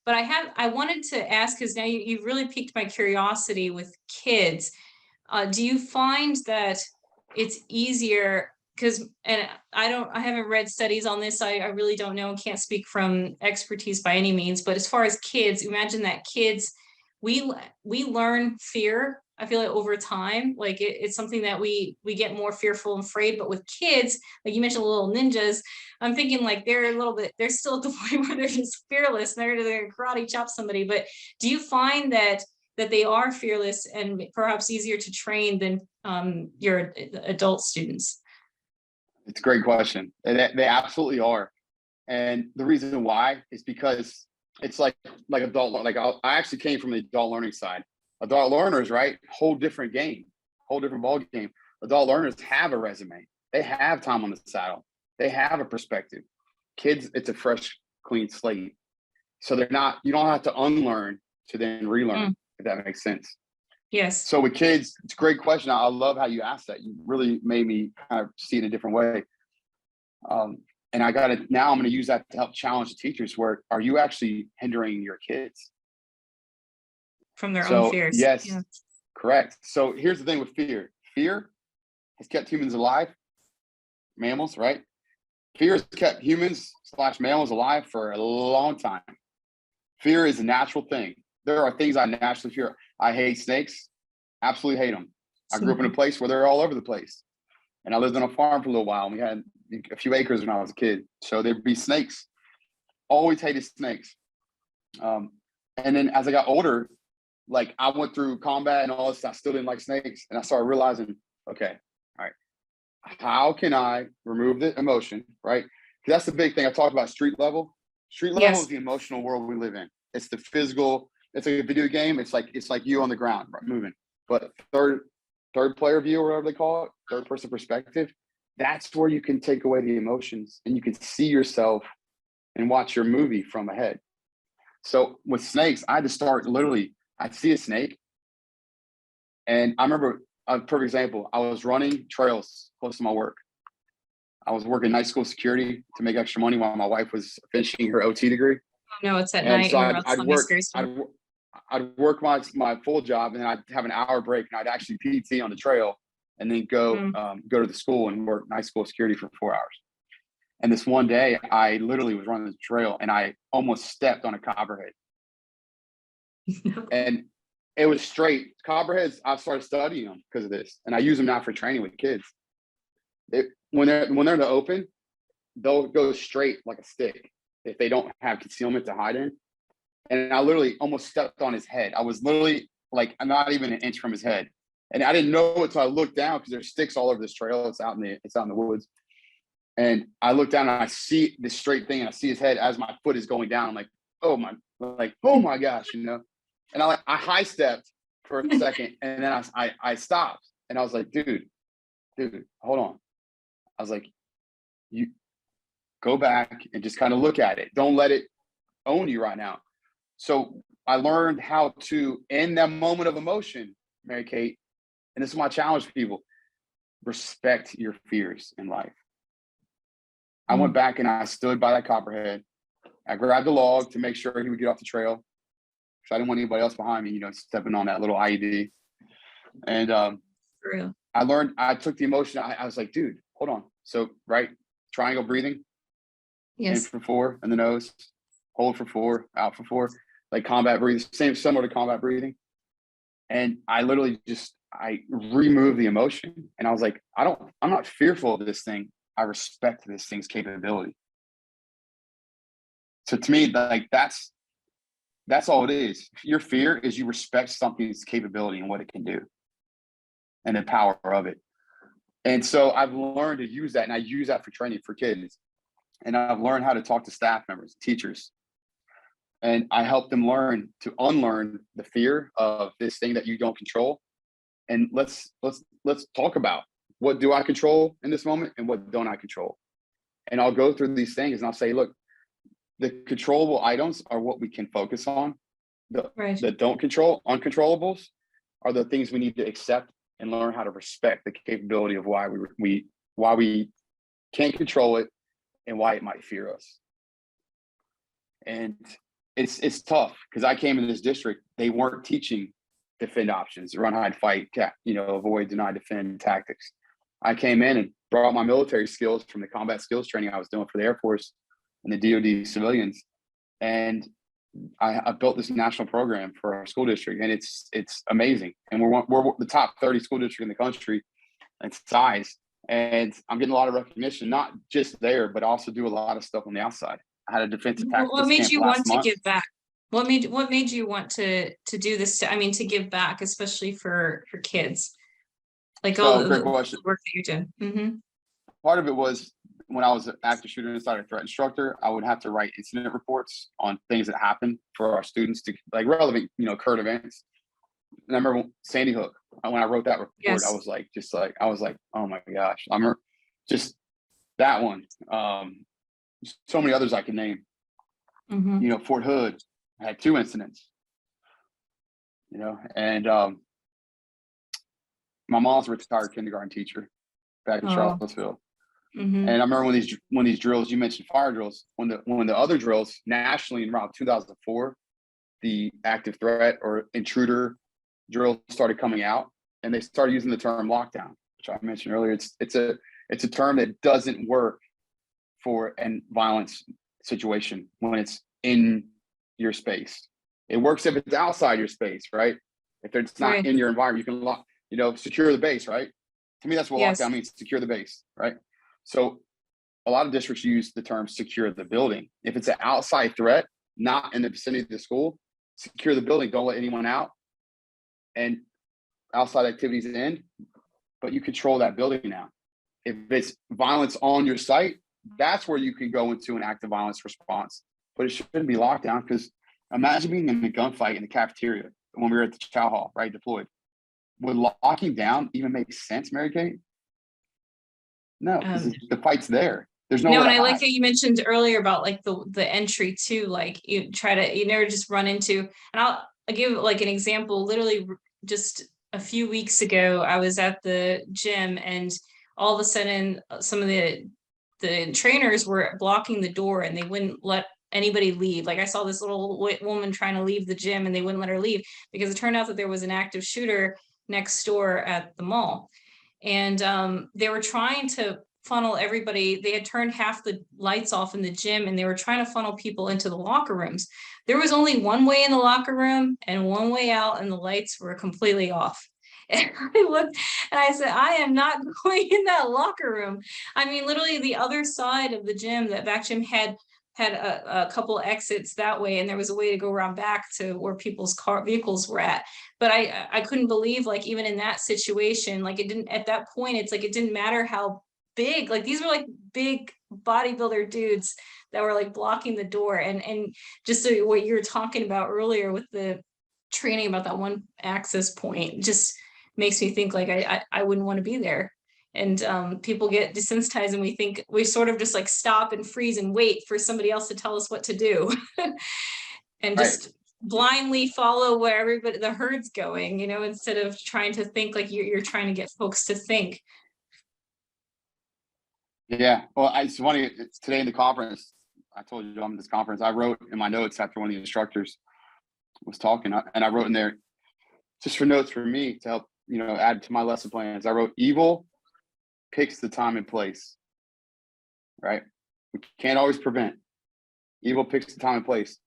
But I wanted to ask, because now you've really piqued my curiosity with kids. Do you find that it's easier? Because, and I haven't read studies on this. I really don't know, can't speak from expertise by any means. But as far as kids, imagine that kids, we learn fear. I feel like over time, like it's something that we get more fearful and afraid. But with kids, like you mentioned, little ninjas, I'm thinking like they're still at the point where they're just fearless and they're karate chop somebody. But do you find that they are fearless and perhaps easier to train than your adult students? It's a great question. They absolutely are. And the reason why is because it's like adult, like I actually came from the adult learning side. Adult learners, right? Whole different game, whole different ball game. Adult learners have a resume. They have time on the saddle. They have a perspective. Kids, it's a fresh, clean slate. So you don't have to unlearn to then relearn, if that makes sense. Yes. So with kids, it's a great question. I love how you asked that. You really made me kind of see it a different way. And I'm going to use that to help challenge the teachers. Where are you actually hindering your kids from their own fears? Yes, yeah. Correct. So here's the thing with fear. Fear has kept humans alive, mammals, right? Fear has kept humans/mammals alive for a long time. Fear is a natural thing. There are things I naturally fear. I hate snakes. Absolutely hate them. I grew up in a place where they're all over the place. And I lived on a farm for a little while. And we had a few acres when I was a kid. So there'd be snakes. Always hated snakes. And then as I got older, like I went through combat and all this, I still didn't like snakes. And I started realizing, okay, all right, how can I remove the emotion, right? Because that's the big thing. I talked about street level. Street level is the emotional world we live in. It's the physical. It's like a video game. It's like you on the ground, right, moving. But third player view, or whatever they call it, third person perspective, that's where you can take away the emotions and you can see yourself and watch your movie from ahead. So with snakes, I had to start literally, I'd see a snake. And I remember a perfect example. I was running trails close to my work. I was working night school security to make extra money while my wife was finishing her OT degree. No, it's at And night. so I'd work my full job, and then I'd have an hour break, and I'd actually PT on the trail, and then go to the school and work night school security for 4 hours. And this one day, I literally was running the trail, and I almost stepped on a copperhead. And it was straight. Copperheads, I started studying them because of this, and I use them now for training with kids. When they're in the open, they'll go straight like a stick if they don't have concealment to hide in. And I literally almost stepped on his head. I was literally like not even an inch from his head, and I didn't know it until I looked down because there's sticks all over this trail. It's out in the woods, and I look down and I see this straight thing, and I see his head as my foot is going down. I'm like, oh my gosh, you know. And I high stepped for a second, and then I stopped, and I was like, dude, hold on. I was like, you go back and just kind of look at it. Don't let it own you right now. So I learned how to, in that moment of emotion, Mary Kate, and this is my challenge to people, respect your fears in life. I went back and I stood by that copperhead. I grabbed the log to make sure he would get off the trail, because I didn't want anybody else behind me, stepping on that little IED. And I took the emotion. I was like, dude, hold on. So, right, triangle breathing. in Yes. for 4 in the nose, hold for 4, out for 4, like combat breathing, similar to combat breathing. And I literally I removed the emotion, and I was like, I'm not fearful of this thing. I respect this thing's capability. So to me, like that's all it is. Your fear is you respect something's capability and what it can do and the power of it. And so I've learned to use that, and I use that for training for kids. And I've learned how to talk to staff members, teachers, and I help them learn to unlearn the fear of this thing that you don't control. And let's talk about, what do I control in this moment and what don't I control? And I'll go through these things and I'll say, look, the controllable items are what we can focus on. The don't control, uncontrollables, are the things we need to accept and learn how to respect the capability of why we can't control it and why it might fear us. And it's tough, because I came in this district, they weren't teaching defend options, run, hide, fight, avoid, deny, defend tactics. I came in and brought my military skills from the combat skills training I was doing for the Air Force and the DoD civilians, and I built this national program for our school district, and it's amazing. And we're the top 30 school district in the country in size, and I'm getting a lot of recognition, not just there, but also do a lot of stuff on the outside. I had a defensive tactics What made camp you last want to month. give back? What made you want to do this? To give back, especially for kids, like all the Great question. work that you did. Mm-hmm. Part of it was, when I was an active shooter inside a threat instructor, I would have to write incident reports on things that happened for our students, to like relevant, current events. And I remember Sandy Hook, when I wrote that report, Yes. I was like, oh my gosh, I remember just that one. So many others I can name. Mm-hmm. Fort Hood had 2 incidents. And my mom's a retired kindergarten teacher back in Charlottesville. Mm-hmm. And I remember when these drills, you mentioned fire drills, when the other drills nationally in around 2004, the active threat or intruder drills started coming out, and they started using the term lockdown, which I mentioned earlier. It's a term that doesn't work for a violence situation when it's in your space. It works if it's outside your space, right? If it's not in your environment, you can secure the base, right? To me, that's what lockdown means, secure the base, right? So a lot of districts use the term secure the building. If it's an outside threat, not in the vicinity of the school, secure the building, don't let anyone out, and outside activities end, but you control that building now. If it's violence on your site, that's where you can go into an active violence response, but it shouldn't be locked down, because imagine being in a gunfight in the cafeteria when we were at the chow hall, right, deployed. Would locking down even make sense, Mary Kate? No, because the fight's there. There's no. No, and I like how you mentioned earlier about like the entry too. Like you never just run into. And I'll give like an example. Literally, just a few weeks ago, I was at the gym, and all of a sudden, some of the trainers were blocking the door, and they wouldn't let anybody leave. Like I saw this little woman trying to leave the gym, and they wouldn't let her leave because it turned out that there was an active shooter next door at the mall. And they were trying to funnel everybody. They had turned half the lights off in the gym, and they were trying to funnel people into the locker rooms. There was only one way in the locker room and one way out, and the lights were completely off. And I looked and I said, I am not going in that locker room. I mean, literally the other side of the gym, that back gym had a couple exits that way, and there was a way to go around back to where people's vehicles were at. But I couldn't believe, like, even in that situation, like, it didn't, at that point, it's like it didn't matter how big, like, these were like big bodybuilder dudes that were like blocking the door. And just so what you were talking about earlier with the training about that one access point just makes me think like I wouldn't want to be there. And people get desensitized, and we think we sort of just like stop and freeze and wait for somebody else to tell us what to do. And just blindly follow where everybody, the herd's going, instead of trying to think like you're trying to get folks to think. Yeah, well, it's funny, today in the conference, I told you I'm in this conference, I wrote in my notes after one of the instructors was talking, and I wrote in there, just for notes for me to help, add to my lesson plans, I wrote, evil picks the time and place, right? We can't always prevent. Evil picks the time and place.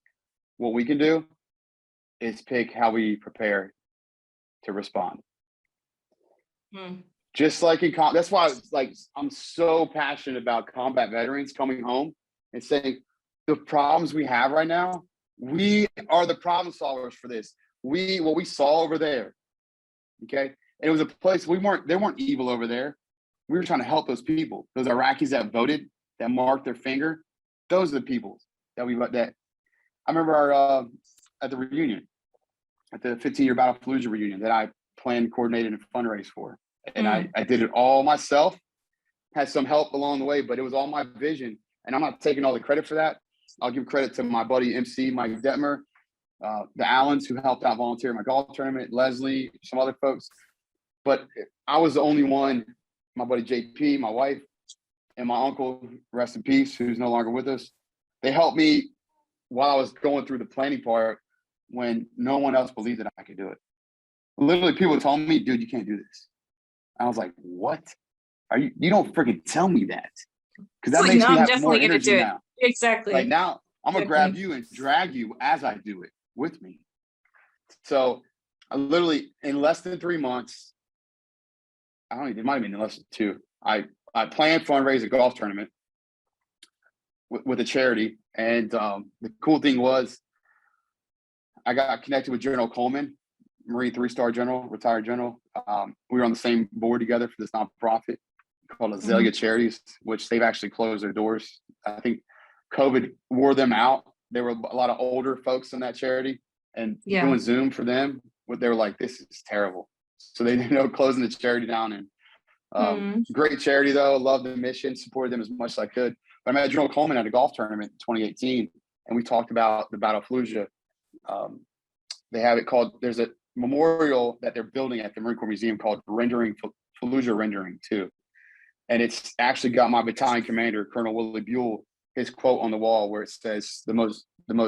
What we can do is pick how we prepare to respond. Just like in that's why I'm so passionate about combat veterans coming home and saying the problems we have right now, we are the problem solvers for this. What we saw over there, okay? And it was a place they weren't evil over there. We were trying to help those people, those Iraqis that voted, that marked their finger. Those are the people that I remember at the reunion, at the 15-year Battle of Fallujah reunion that I planned, coordinated, and fundraised for. And I did it all myself, had some help along the way, but it was all my vision. And I'm not taking all the credit for that. I'll give credit to my buddy MC, Mike Detmer, the Allens who helped out volunteer in my golf tournament, Leslie, some other folks. But I was the only one, my buddy JP, my wife, and my uncle, rest in peace, who's no longer with us. They helped me while I was going through the planning part when no one else believed that I could do it. Literally, people told me, dude, you can't do this. I was like, what? You don't freaking tell me that. Because that makes me have more energy now. Exactly. Like now, I'm going to grab you and drag you as I do it with me. So I literally, in less than 3 months, it might have been in less than 2, I planned fundraise a golf tournament with a charity. And the cool thing was I got connected with General Coleman, Marine 3-star general, retired general. We were on the same board together for this nonprofit called Azalea Charities, which they've actually closed their doors. I think COVID wore them out. There were a lot of older folks in that charity, and doing Zoom for them, they were like, this is terrible. So they ended up closing the charity down. And great charity though, loved the mission, supported them as much as I could. But I met General Coleman at a golf tournament in 2018, and we talked about the Battle of Fallujah. They have it called, there's a memorial that they're building at the Marine Corps Museum called Fallujah Rendering 2. And it's actually got my battalion commander, Colonel Willie Buell, his quote on the wall where it says, the most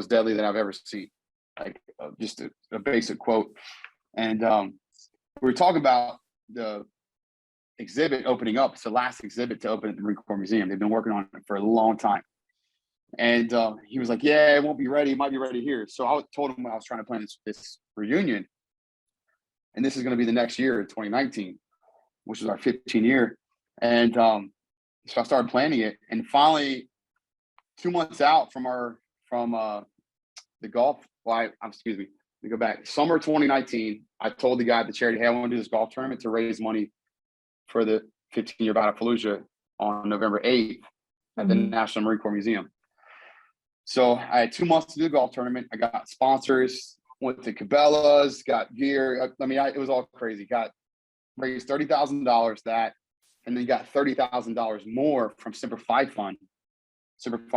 deadly that I've ever seen. Like just a basic quote. And we were talking about the exhibit opening up. It's the last exhibit to open at the Marine Corps Museum. They've been working on it for a long time. And he was like, yeah, it won't be ready. It might be ready here. So I told him when I was trying to plan this reunion, and this is going to be the next year, 2019, which is our 15 year. And so I started planning it, and finally 2 months out from the golf, excuse me, let me go back. Summer 2019, I told the guy at the charity, hey, I want to do this golf tournament to raise money for the 15-year Battle of Fallujah on November 8th at the National Marine Corps Museum. So I had 2 months to do the golf tournament. I got sponsors, went to Cabela's, got gear. It was all crazy. Raised $30,000 that, and then got $30,000 more from Simplify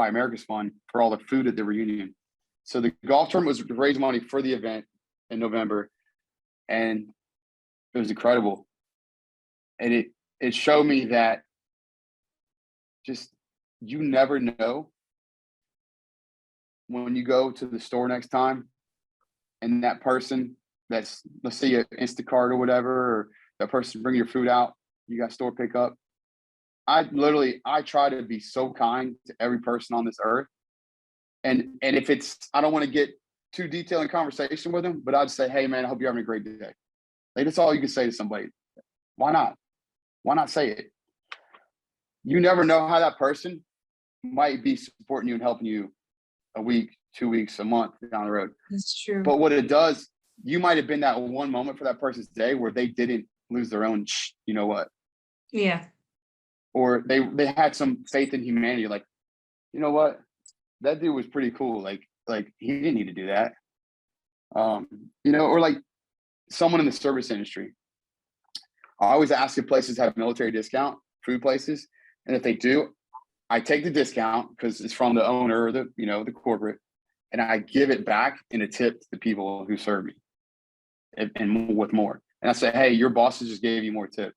America's Fund for all the food at the reunion. So the golf tournament was to raise money for the event in November, and it was incredible. And it showed me that just you never know when you go to the store next time and that person that's, let's say an Instacart or whatever, or that person bring your food out, you got store pickup. I try to be so kind to every person on this earth. And if I don't want to get too detailed in conversation with them, but I'd say, hey man, I hope you're having a great day. Like that's all you can say to somebody. Why not? Why not say it? You never know how that person might be supporting you and helping you a week, 2 weeks, a month down the road. That's true. But what it does, you might have been that one moment for that person's day where they didn't lose their own, you know what? Yeah. Or they had some faith in humanity. Like, you know what? That dude was pretty cool. Like he didn't need to do that. Or like someone in the service industry. I always ask if places have military discount, food places. And if they do, I take the discount because it's from the owner or the corporate, and I give it back in a tip to the people who serve me and with more. And I say, hey, your bosses just gave you more tip.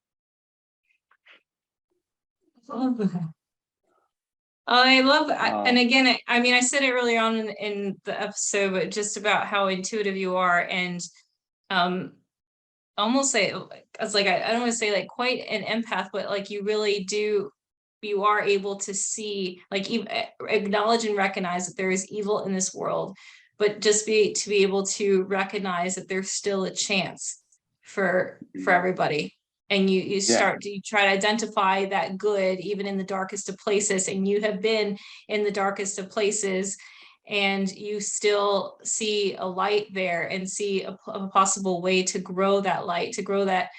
I love that. And again, I said it early on in the episode, but just about how intuitive you are, and almost say, I was like, I don't want to say like quite an empath, but like you really do you are able to see, like, acknowledge and recognize that there is evil in this world, but just to be able to recognize that there's still a chance for everybody. And you try to identify that good even in the darkest of places, and you have been in the darkest of places, and you still see a light there and see a possible way to grow that light, to grow that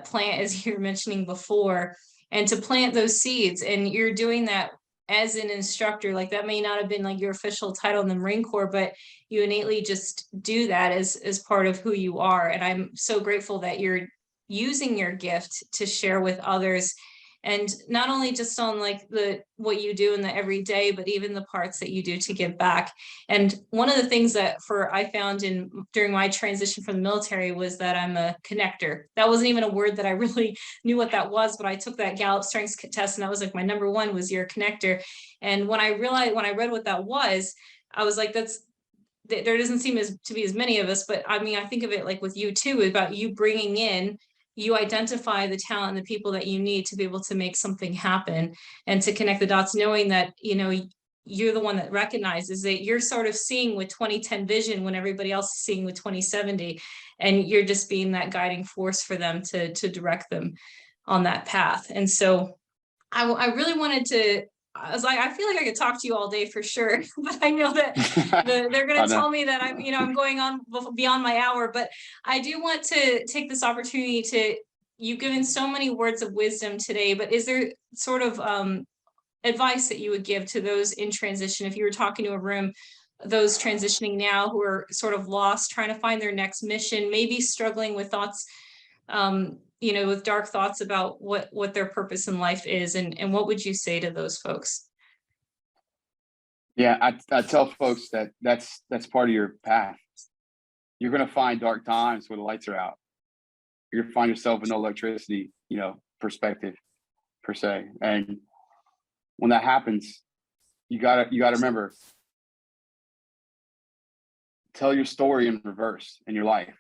plant, as you were mentioning before, and to plant those seeds. And you're doing that as an instructor. Like, that may not have been like your official title in the Marine Corps, but you innately just do that as part of who you are. And I'm so grateful that you're using your gift to share with others, and not only just on like what you do in the everyday, but even the parts that you do to give back. And one of the things that I found during my transition from the military was that I'm a connector. That wasn't even a word that I really knew what that was, but I took that Gallup Strengths test, and that was like my number one was you're a connector. And when I read what that was, I was like, there doesn't seem to be as many of us, but I mean, I think of it like with you too, about you bringing in, you identify the talent and the people that you need to be able to make something happen and to connect the dots, knowing that, you're the one that recognizes that you're sort of seeing with 2010 vision when everybody else is seeing with 2070. And you're just being that guiding force for them to direct them on that path. And so I really wanted to, I was like, I feel like I could talk to you all day for sure, but I know that they're going to tell me that I'm going on beyond my hour. But I do want to take this opportunity you've given so many words of wisdom today, but is there sort of advice that you would give to those in transition, if you were talking to a room, those transitioning now who are sort of lost, trying to find their next mission, maybe struggling with thoughts, with dark thoughts about what their purpose in life is, and what would you say to those folks? Yeah, I tell folks that's part of your path. You're going to find dark times where the lights are out. You're going to find yourself with no electricity, perspective per se. And when that happens, you gotta remember, tell your story in reverse in your life.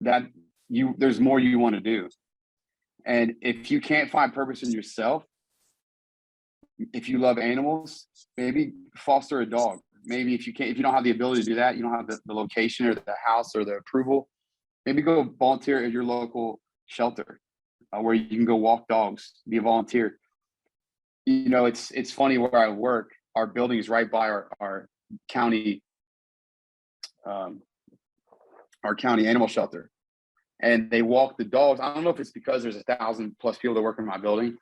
That there's more you want to do. And if you can't find purpose in yourself, if you love animals, maybe foster a dog. Maybe if you don't have the ability to do that, you don't have the location or the house or the approval, maybe go volunteer at your local shelter where you can go walk dogs, be a volunteer. It's funny, where I work, our building is right by our county animal shelter, and they walk the dogs. I don't know if it's because there's 1,000+ people that work in my building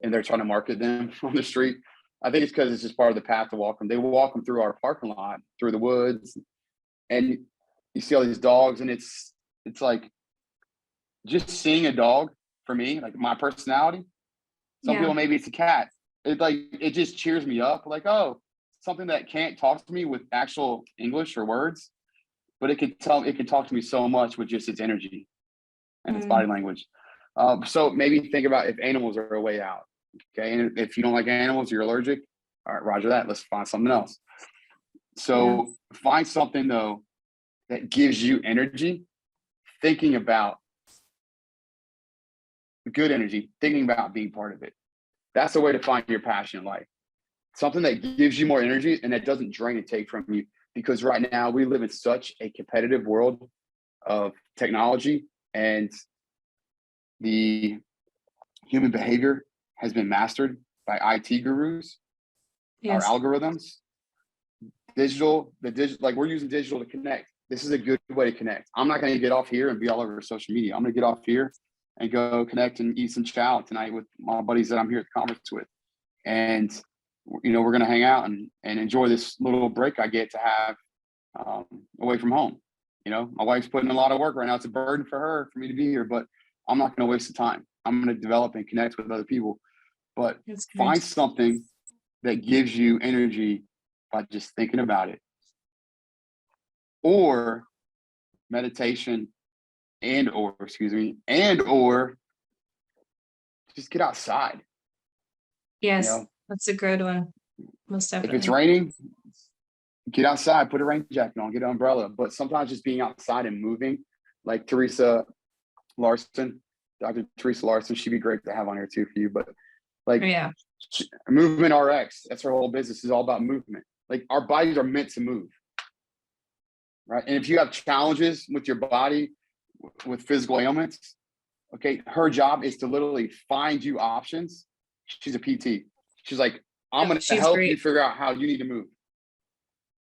and they're trying to market them on the street. I think it's because it's just part of the path to walk them. They walk them through our parking lot, through the woods, and you see all these dogs, and it's like, just seeing a dog, for me, like my personality, some people, maybe it's a cat. It just cheers me up. Like, oh, something that can't talk to me with actual English or words, but it can talk to me so much with just its energy and its body language. So maybe think about if animals are a way out. Okay. And if you don't like animals, you're allergic. All right, roger that. Let's find something else. So find something though that gives you energy, thinking about good energy, thinking about being part of it. That's the way to find your passion in life. Something that gives you more energy and that doesn't drain and take from you. Because right now we live in such a competitive world of technology, and the human behavior has been mastered by IT gurus, our algorithms, like we're using digital to connect. This is a good way to connect. I'm not going to get off here and be all over social media. I'm going to get off here and go connect and eat some chow tonight with my buddies that I'm here at the conference with. And, we're going to hang out and enjoy this little break I get to have away from home. My wife's putting in a lot of work right now. It's a burden for me to be here, but I'm not going to waste the time. I'm going to develop and connect with other people. But find something that gives you energy by just thinking about it. Or meditation or just get outside. Yes, that's a good one. Most definitely. If it's raining, get outside, put a rain jacket on, get an umbrella. But sometimes just being outside and moving, like Teresa Larson, Dr. Teresa Larson. She'd be great to have on here too for you. But like, Yeah. Movement RX, that's her whole business, is all about movement. Like, our bodies are meant to move, right? And if you have challenges with your body, with physical ailments, okay, her job is to literally find you options. She's a PT. She's like, I'm going to She's help you great. figure out how you need to move.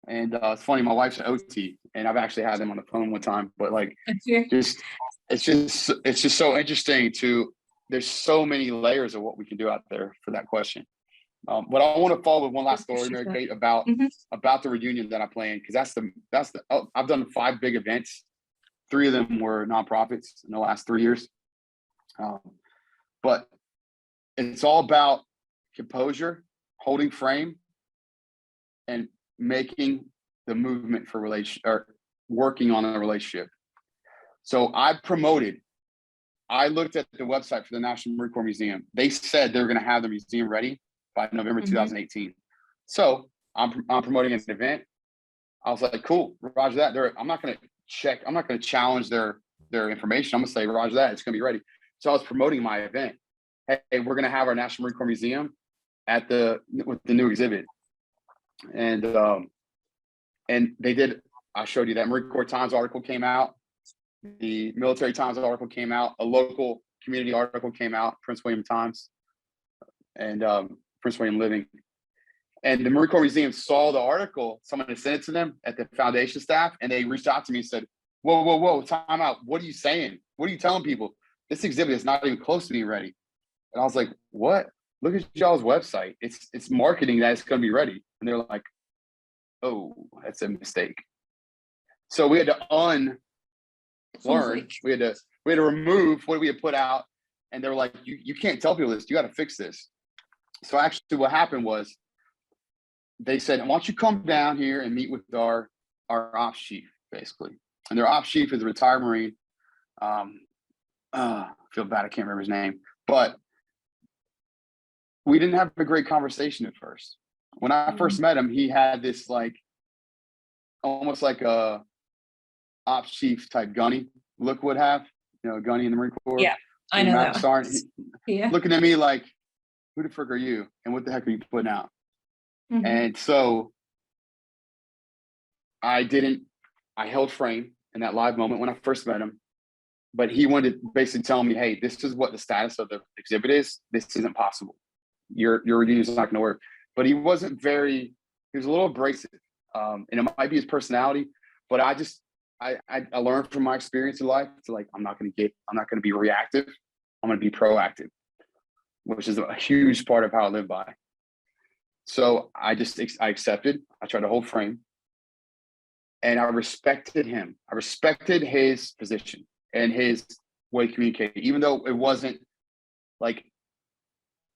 And it's funny, my wife's an OT, and I've actually had them on the phone one time. But like, it's just so interesting to. There's so many layers of what we can do out there for that question. But I want to follow with one last story, Mary Kate, about the reunion that I planned, because that's the I've done 5 big events. 3 of them were nonprofits in the last 3 years. But it's all about composure, holding frame, and making the movement for or working on a relationship. So I looked at the website for the National Marine Corps Museum. They said they were going to have the museum ready by November 2018. So I'm promoting an event. I was like, cool, roger that. I'm not going to challenge their information. I'm going to say, roger that, it's going to be ready. So I was promoting my event. Hey, we're going to have our National Marine Corps Museum with the new exhibit. And they did. I showed you that Marine Corps Times article came out. The Military Times article came out. A local community article came out, Prince William Times, and Prince William Living. And the Marine Corps Museum saw the article. Someone had sent it to them at the foundation staff, and they reached out to me and said, whoa, time out. What are you saying? What are you telling people? This exhibit is not even close to being ready. And I was like, what? Look at y'all's website. It's marketing that it's going to be ready. And they're like, oh, that's a mistake. So we had to unlearn. We had to remove what we had put out. And they were like, you can't tell people this. You got to fix this. So actually what happened was, they said, why don't you come down here and meet with our ops chief, basically. And their ops chief is a retired Marine. I feel bad, I can't remember his name. But we didn't have a great conversation at first. When I first met him, he had this like, almost like a ops chief type gunny look would have, gunny in the Marine Corps. Yeah, I know that. Sergeant, yeah. Looking at me like, who the frick are you? And what the heck are you putting out? And so I held frame in that live moment when I first met him, but he wanted to basically tell me, hey, this is what the status of the exhibit is. This isn't possible. Your reunion is not going to work. But he was a little abrasive. And it might be his personality, but I learned from my experience in life to like, I'm not going to be reactive. I'm going to be proactive, which is a huge part of how I live by. So I accepted. I tried to hold frame, and I respected him. I respected his position and his way of communicating, even though it wasn't like,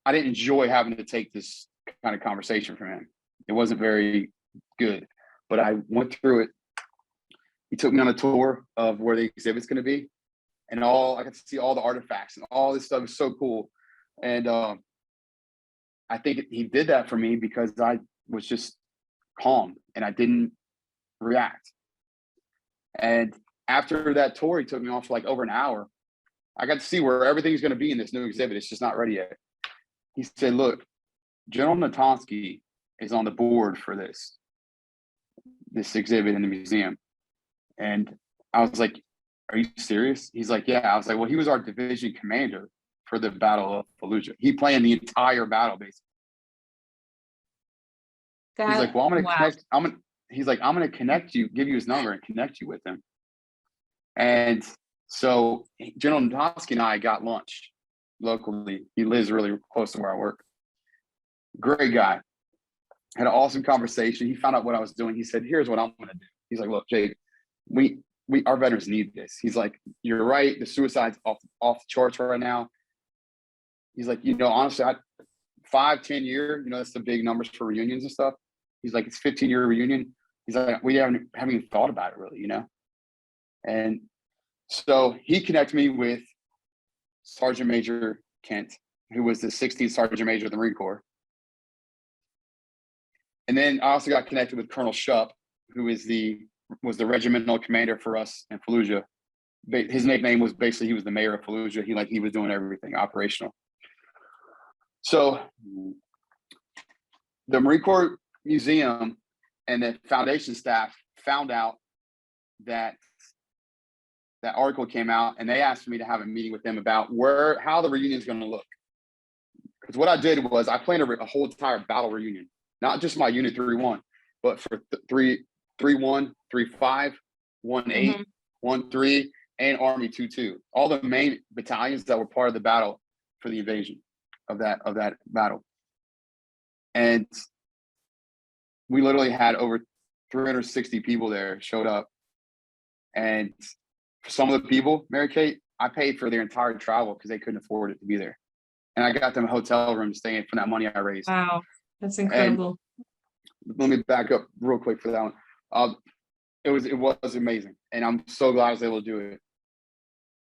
I didn't enjoy having to take this kind of conversation from him. It wasn't very good, but I went through it. He took me on a tour of where the exhibit's going to be, and I got to see all the artifacts and all this stuff. Is so cool. And I think he did that for me because I was just calm and I didn't react. And after that tour, he took me off for like over an hour. I got to see where everything's going to be in this new exhibit. It's just not ready yet. He said, look, General Natonsky is on the board for this exhibit in the museum. And I was like, are you serious? He's like, yeah. I was like, well, he was our division commander for the Battle of Fallujah. He planned the entire battle, basically. He's like, well, I'm going to connect. He's like, I'm going to connect you, give you his number and connect you with him. And so General Natonsky and I got lunch locally. He lives really close to where I work. Great guy. Had an awesome conversation. He found out what I was doing. He said, here's what I'm going to do. He's like, look, Jake, our veterans need this. He's like, you're right. The suicide's off the charts right now. He's like, honestly, 5-10 year, that's the big numbers for reunions and stuff. He's like, it's 15-year reunion. He's like, we haven't even thought about it really, And so he connected me with Sergeant Major Kent, who was the 16th Sergeant Major of the Marine Corps. And then I also got connected with Colonel Shupp, who was the regimental commander for us in Fallujah. his nickname was basically he was the mayor of Fallujah. He was doing everything operational. So the Marine Corps Museum and the foundation staff found out that that article came out, and they asked me to have a meeting with them about how the reunion is going to look. Because what I did was I planned a whole entire battle reunion, not just my Unit 3-1, but for 3-1, 3-5, 1-8, 1-3, and Army 2-2. All the main battalions that were part of the battle for the invasion of that battle. And we literally had over 360 people there showed up. And for some of the people, Mary Kate, I paid for their entire travel because they couldn't afford it to be there. And I got them a hotel room to stay in for that money I raised. Wow, that's incredible. And let me back up real quick for that one. It was amazing. And I'm so glad I was able to do it.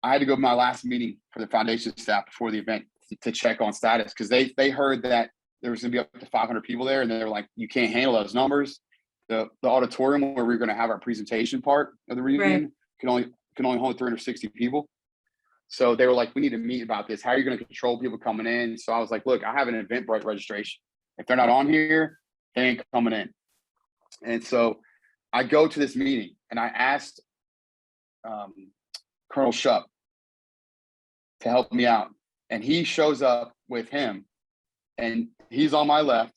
I had to go to my last meeting for the foundation staff before the event to check on status, because they heard that there was going to be up to 500 people there, and they were like, you can't handle those numbers. The auditorium where we were going to have our presentation part of the reunion can only hold 360 people. So they were like, we need to meet about this. How are you going to control people coming in? So I was like, look, I have an Eventbrite registration. If they're not on here, they ain't coming in. And so I go to this meeting, and I asked Colonel Shupp to help me out. And he shows up with him, and he's on my left,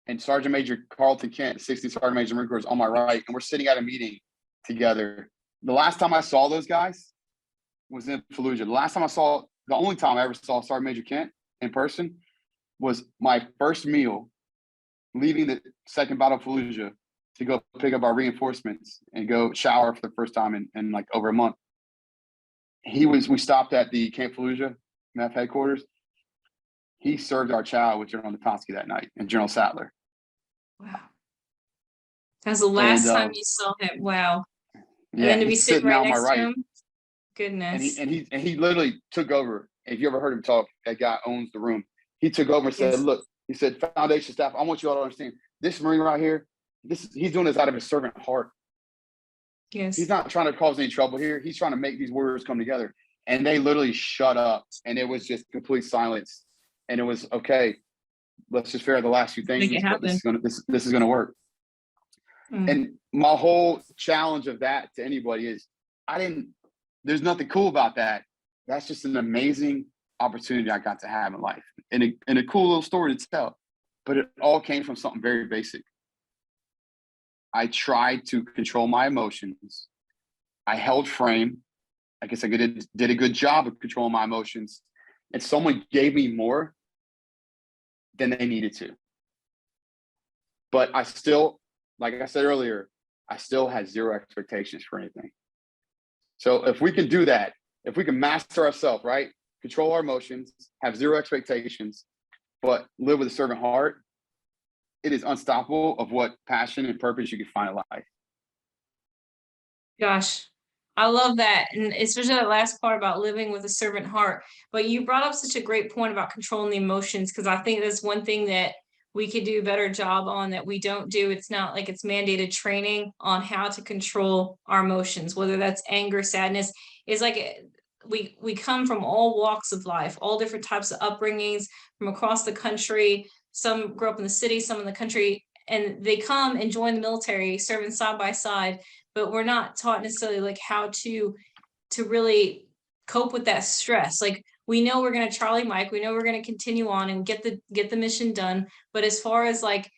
and Sergeant Major Carlton Kent, 60th Sergeant Major Marine Corps, is on my right, and we're sitting at a meeting together. The last time I saw those guys was in Fallujah. The only time I ever saw Sergeant Major Kent in person was my first meal leaving the Second Battle of Fallujah to go pick up our reinforcements and go shower for the first time in like over a month. We stopped at the Camp Fallujah MEF headquarters. He served our chow with General Natonsky that night and General Sattler. Wow. That's the last time you saw him. Wow. And then to be sitting right next to him. Goodness. And he literally took over. If you ever heard him talk, that guy owns the room. He took over and said, look, he said, foundation staff, I want you all to understand, this Marine right here, he's doing this out of his servant heart. Yes. He's not trying to cause any trouble here. He's trying to make these warriors come together. And they literally shut up, and it was just complete silence. And it was, okay, let's just figure out the last few things. This is gonna work. And my whole challenge of that to anybody is, there's nothing cool about that. That's just an amazing opportunity I got to have in life, and a cool little story to tell. But it all came from something very basic. I tried to control my emotions. I held frame. I guess I did a good job of controlling my emotions. And someone gave me more than they needed to. But I still, like I said earlier, I still had zero expectations for anything. So if we can do that, if we can master ourselves, right? Control our emotions, have zero expectations, but live with a servant heart, it is unstoppable of what passion and purpose you can find in life. Gosh, I love that. And especially that last part about living with a servant heart. But you brought up such a great point about controlling the emotions, because I think that's one thing that we could do a better job on that we don't do. It's not like it's mandated training on how to control our emotions, whether that's anger, sadness. It's like we come from all walks of life, all different types of upbringings from across the country. Some grew up in the city, some in the country, and they come and join the military, serving side by side, but we're not taught necessarily like how to really cope with that stress. Like, we know we're going to Charlie Mike, we know we're going to continue on and get the mission done. But as far as like,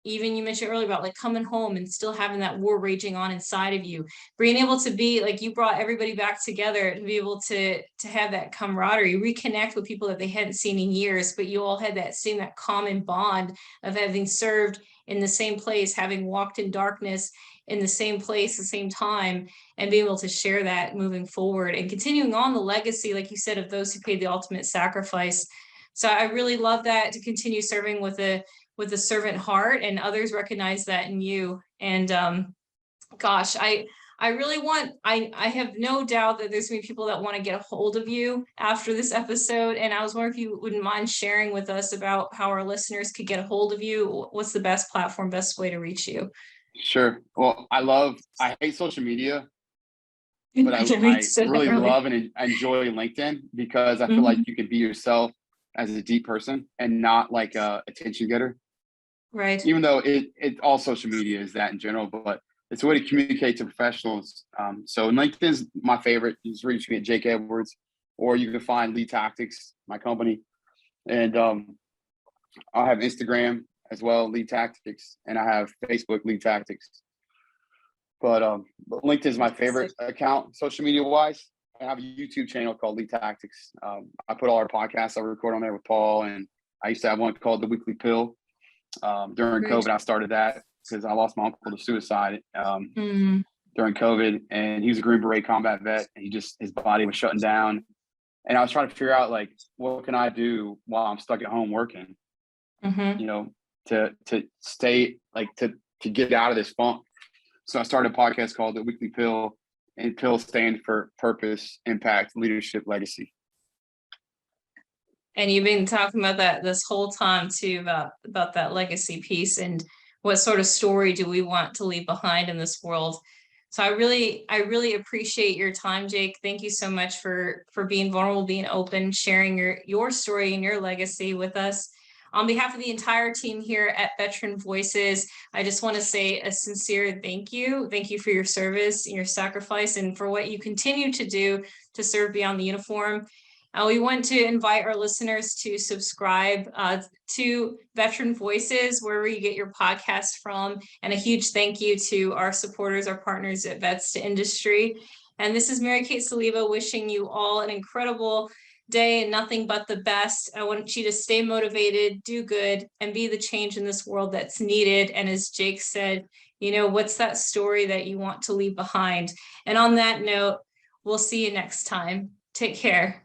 even you mentioned earlier about like coming home and still having that war raging on inside of you, being able to be like, you brought everybody back together to be able to have that camaraderie, reconnect with people that they hadn't seen in years, but you all had that common bond of having served in the same place, having walked in darkness in the same place, the same time, and being able to share that moving forward and continuing on the legacy, like you said, of those who paid the ultimate sacrifice. So I really love that, to continue serving with a servant heart, and others recognize that in you. And gosh, I have no doubt that there's gonna be people that want to get a hold of you after this episode. And I was wondering if you wouldn't mind sharing with us about how our listeners could get a hold of you. What's the best platform, best way to reach you? Sure. Well, I hate social media, but I said that really earlier. love and enjoy LinkedIn because I feel like you can be yourself as a deep person and not like a attention getter. Right. Even though it all social media is that in general, but it's a way to communicate to professionals. So LinkedIn is my favorite. You just reach me at Jake Edwards, or you can find Lead Tactics, my company, and I'll have Instagram as well, Lead Tactics, and I have Facebook, Lead Tactics. But LinkedIn is my favorite account, social media wise. I have a YouTube channel called Lead Tactics. I put all our podcasts I record on there with Paul, and I used to have one called The Weekly Pill. During COVID, I started that because I lost my uncle to suicide during COVID, and he was a Green Beret combat vet, and his body was shutting down. And I was trying to figure out, like, what can I do while I'm stuck at home working, you know, to stay, like, to get out of this funk. So I started a podcast called The Weekly Pill, and PILL stand for Purpose, Impact, Leadership, Legacy. And you've been talking about that this whole time too, about that legacy piece and what sort of story do we want to leave behind in this world. So I really appreciate your time, Jake. Thank you so much for being vulnerable, being open, sharing your story and your legacy with us. On behalf of the entire team here at Veteran Voices, I just want to say a sincere thank you. Thank you for your service and your sacrifice and for what you continue to do to serve beyond the uniform. We want to invite our listeners to subscribe to Veteran Voices, wherever you get your podcasts from. And a huge thank you to our supporters, our partners at Vets to Industry. And this is Mary Kate Soliva wishing you all an incredible day and nothing but the best. I want you to stay motivated, do good, and be the change in this world that's needed. And as Jake said, you know, what's that story that you want to leave behind? And on that note, we'll see you next time. Take care.